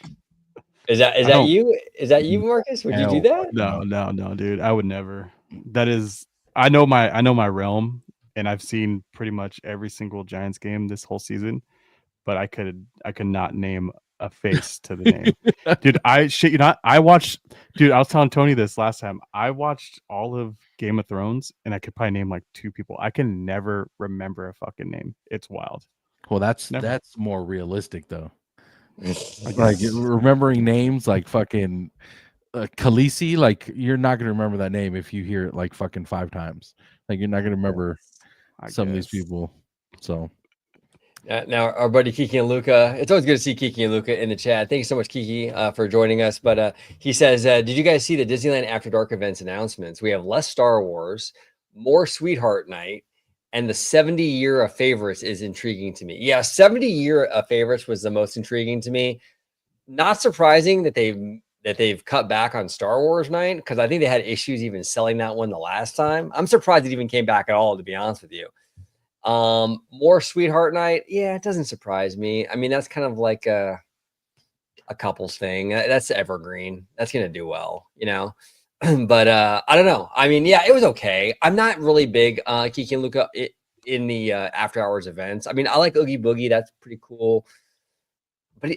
Is that you? Is that you, Marcus? Would you do that? No, dude. I would never. That is, I know my realm, and I've seen pretty much every single Giants game this whole season, but I could not name a face to the name. Dude, I watched, dude, I was telling Tony this last time. I watched all of Game of Thrones and I could probably name like 2 people. I can never remember a fucking name. It's wild. Well, that's Never. more realistic though. Like remembering names like fucking Khaleesi, like you're not gonna remember that name if you hear it like fucking 5 times. Like you're not gonna remember some of these people. So now our buddy Kiki and Luca. It's always good to see Kiki and Luca in the chat. Thank you so much, Kiki, for joining us. But he says, did you guys see the Disneyland After Dark events announcements? We have less Star Wars, more Sweetheart Night, and the 70-year of favorites is intriguing to me. Yeah, 70-year of favorites was the most intriguing to me. Not surprising that they've cut back on Star Wars Night, because I think they had issues even selling that one the last time. I'm surprised it even came back at all, to be honest with you. More Sweetheart Night. Yeah, it doesn't surprise me. I mean, that's kind of like a couples thing. That's evergreen. That's going to do well, you know? But I don't know. I mean, yeah, it was okay. I'm not really big Kiki and Luca in the after hours events. I mean, I like Oogie Boogie. That's pretty cool. But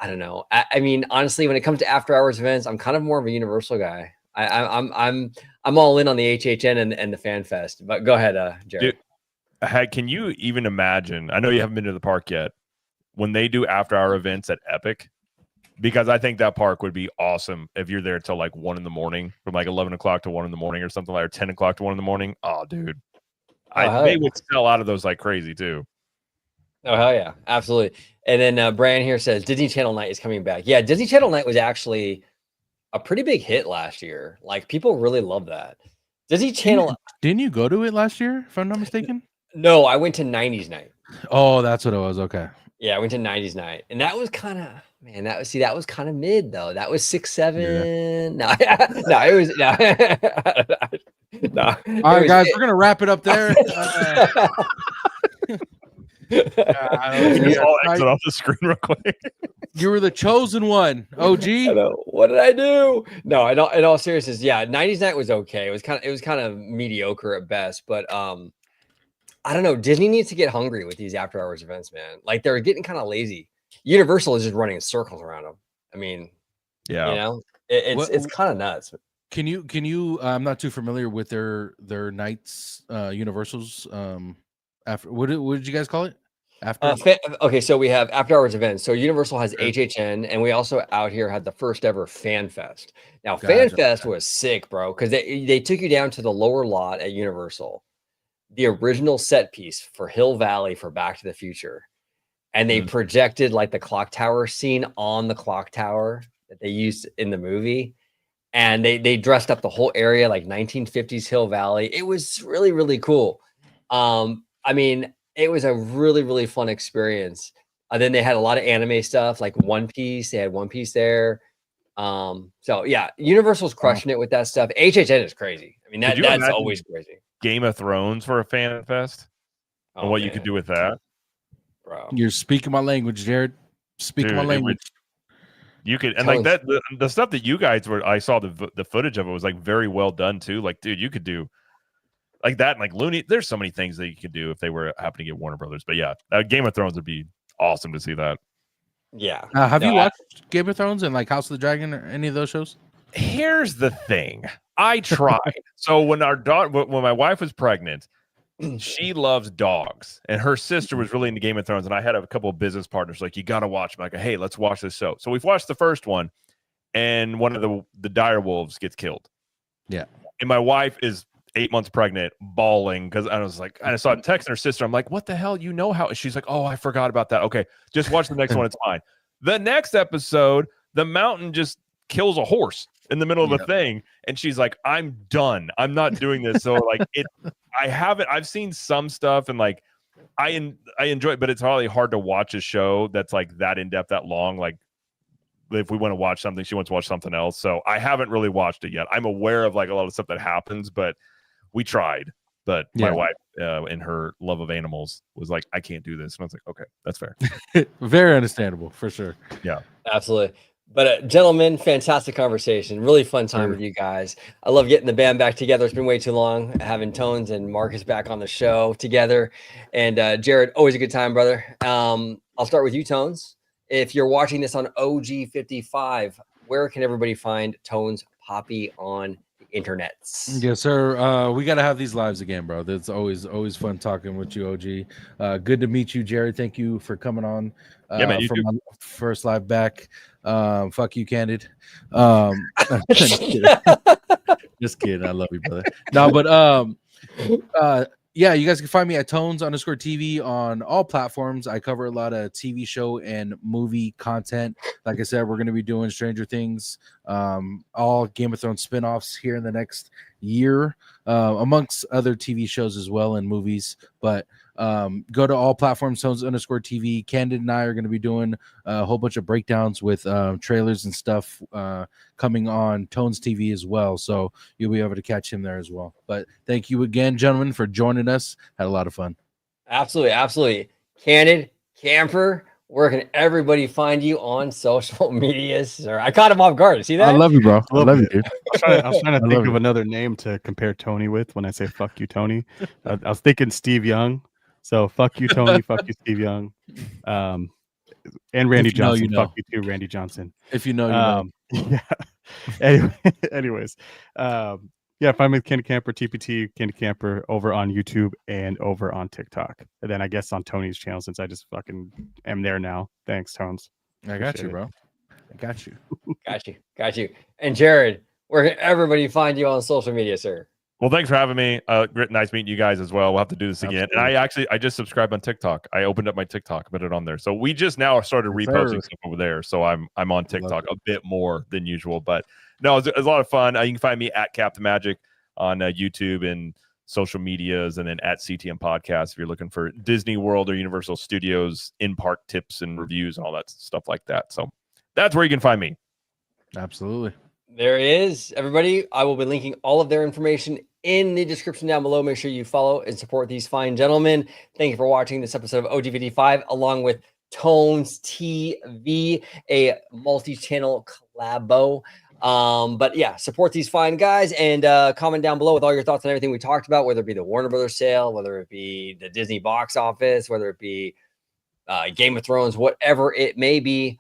I don't know. I mean, honestly, when it comes to after hours events, I'm kind of more of a Universal guy. I'm all in on the HHN and the Fan Fest. But go ahead, Jared. Dude, can you even imagine? I know you haven't been to the park yet. When they do after hour events at Epic, because I think that park would be awesome if you're there till like 1 in the morning, from like 11 o'clock to 1 in the morning or something, like, or 10 o'clock to 1 in the morning. Oh, dude. They would sell out of those like crazy too. Oh, hell yeah. Absolutely. And then Brian here says Disney Channel Night is coming back. Yeah, Disney Channel Night was actually a pretty big hit last year. Like, people really love that. Disney Channel. Didn't you go to it last year, if I'm not mistaken? No, I went to 90s Night. Oh, that's what it was. Okay. Yeah, I went to 90s Night. And that was kind of, man, that was kind of mid though. That was 6, 7. Yeah. No, it was no. All right, guys, we're gonna wrap it up there. Just all exit off the screen real quick. You were the chosen one, OG. What did I do? No, in all seriousness, yeah, 90s Night was okay. It was kind of mediocre at best, but I don't know. Disney needs to get hungry with these after hours events, man. Like, they're getting kind of lazy. Universal is just running in circles around them. I mean, yeah, you know, it's kind of nuts. Can you? I'm not too familiar with their nights, Universal's. After what did you guys call it? After. Okay, so we have after hours events. So Universal has HHN, and we also out here had the first ever Fan Fest. Now, Fan Fest was sick, bro, because they took you down to the lower lot at Universal, the original set piece for Hill Valley for Back to the Future. And they projected like the clock tower scene on the clock tower that they used in the movie. And they dressed up the whole area like 1950s Hill Valley. It was really, really cool. I mean, it was a really, really fun experience. Then they had a lot of anime stuff like One Piece. They had One Piece there. So yeah, Universal's crushing it with that stuff. HHN is crazy. I mean, that's always crazy. Game of Thrones for a Fan Fest and what you could do with that. Bro. You're speaking my language, Jared. Speaking my language. You could, and like that, the stuff that you guys were, I saw the footage of it was like very well done too. Like, dude, you could do like that, and like Looney. There's so many things that you could do if they were happening to get Warner Brothers. But yeah, Game of Thrones would be awesome to see that. Yeah. Have No, you watched Game of Thrones and like House of the Dragon or any of those shows? Here's the thing. I tried. So when my wife was pregnant, she loves dogs, and her sister was really into Game of Thrones. And I had a couple of business partners like, you got to watch. I'm like, hey, let's watch this show. So we've watched the first one, and one of the dire wolves gets killed. Yeah. And my wife is 8 months pregnant, bawling because I was like, and I saw it texting her sister. I'm like, what the hell? You know how? She's like, oh, I forgot about that. Okay, just watch the next one. It's fine. The next episode, the mountain just kills a horse in the middle of a thing, and she's like, I'm done. I'm not doing this. So like I've seen some stuff, and like I enjoy it, but it's probably hard to watch a show that's like that in depth, that long. Like if we want to watch something, she wants to watch something else. So I haven't really watched it yet. I'm aware of like a lot of stuff that happens, but we tried. But my wife, in her love of animals, was like, I can't do this. And I was like, okay, that's fair. Very understandable, for sure. Yeah, absolutely. But gentlemen, fantastic conversation. Really fun time with you guys. I love getting the band back together. It's been way too long having Tones and Marcus back on the show together. And Jared, always a good time, brother. I'll start with you, Tones. If you're watching this on OG55, where can everybody find Tones Poppy on the internets? Yes, sir. We got to have these lives again, bro. It's always fun talking with you, OG. Good to meet you, Jared. Thank you for coming on. Yeah, man, for too. my first live back. Fuck you, Candid. Just kidding. I love you, brother. No, but yeah, you guys can find me at Tones_TV on all platforms. I cover a lot of TV show and movie content. Like I said, we're going to be doing Stranger Things, all Game of Thrones spinoffs here in the next year, amongst other TV shows as well and movies. But go to all platforms, Tones_TV. Candid and I are going to be doing a whole bunch of breakdowns with trailers and stuff coming on Tones TV as well. So you'll be able to catch him there as well. But thank you again, gentlemen, for joining us. Had a lot of fun. Absolutely. Absolutely. Candid, Camper, where can everybody find you on social media, sir? I caught him off guard. See that? I love you, bro. I love you, dude. I was trying to think of another name to compare Tony with when I say fuck you, Tony. I was thinking Steve Young. So fuck you, Tony. Fuck you, Steve Young. And Randy Johnson. Fuck you too, Randy Johnson. If you know, you know. Yeah. Anyways. Yeah, find me with Candy Camper, TPT, Candy Camper over on YouTube and over on TikTok. And then I guess on Tony's channel since I just fucking am there now. Thanks, Tones. I got you, bro. I got you. Got you. And Jared, where can everybody find you on social media, sir? Well, thanks for having me. Nice meeting you guys as well. We'll have to do this again. And I just subscribed on TikTok. I opened up my TikTok, put it on there. So we just now started reposting stuff over there. So I'm on TikTok a bit more than usual. But no, it's a lot of fun. You can find me at Captain Magic on YouTube and social medias, and then at CTM Podcast if you're looking for Disney World or Universal Studios in-park tips and reviews and all that stuff like that. So that's where you can find me. Absolutely. There is, everybody. I will be linking all of their information in the description down below. Make sure you follow and support these fine gentlemen. Thank you for watching this episode of OG55 along with Tones TV, a multi-channel collabo. But yeah, support these fine guys and comment down below with all your thoughts on everything we talked about, whether it be the Warner Brothers sale, whether it be the Disney box office, whether it be Game of Thrones, whatever it may be.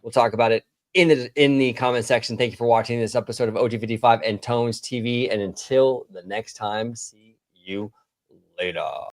We'll talk about it in the comment section. Thank you for watching this episode of OG55 and Tones TV. And until the next time, see you later.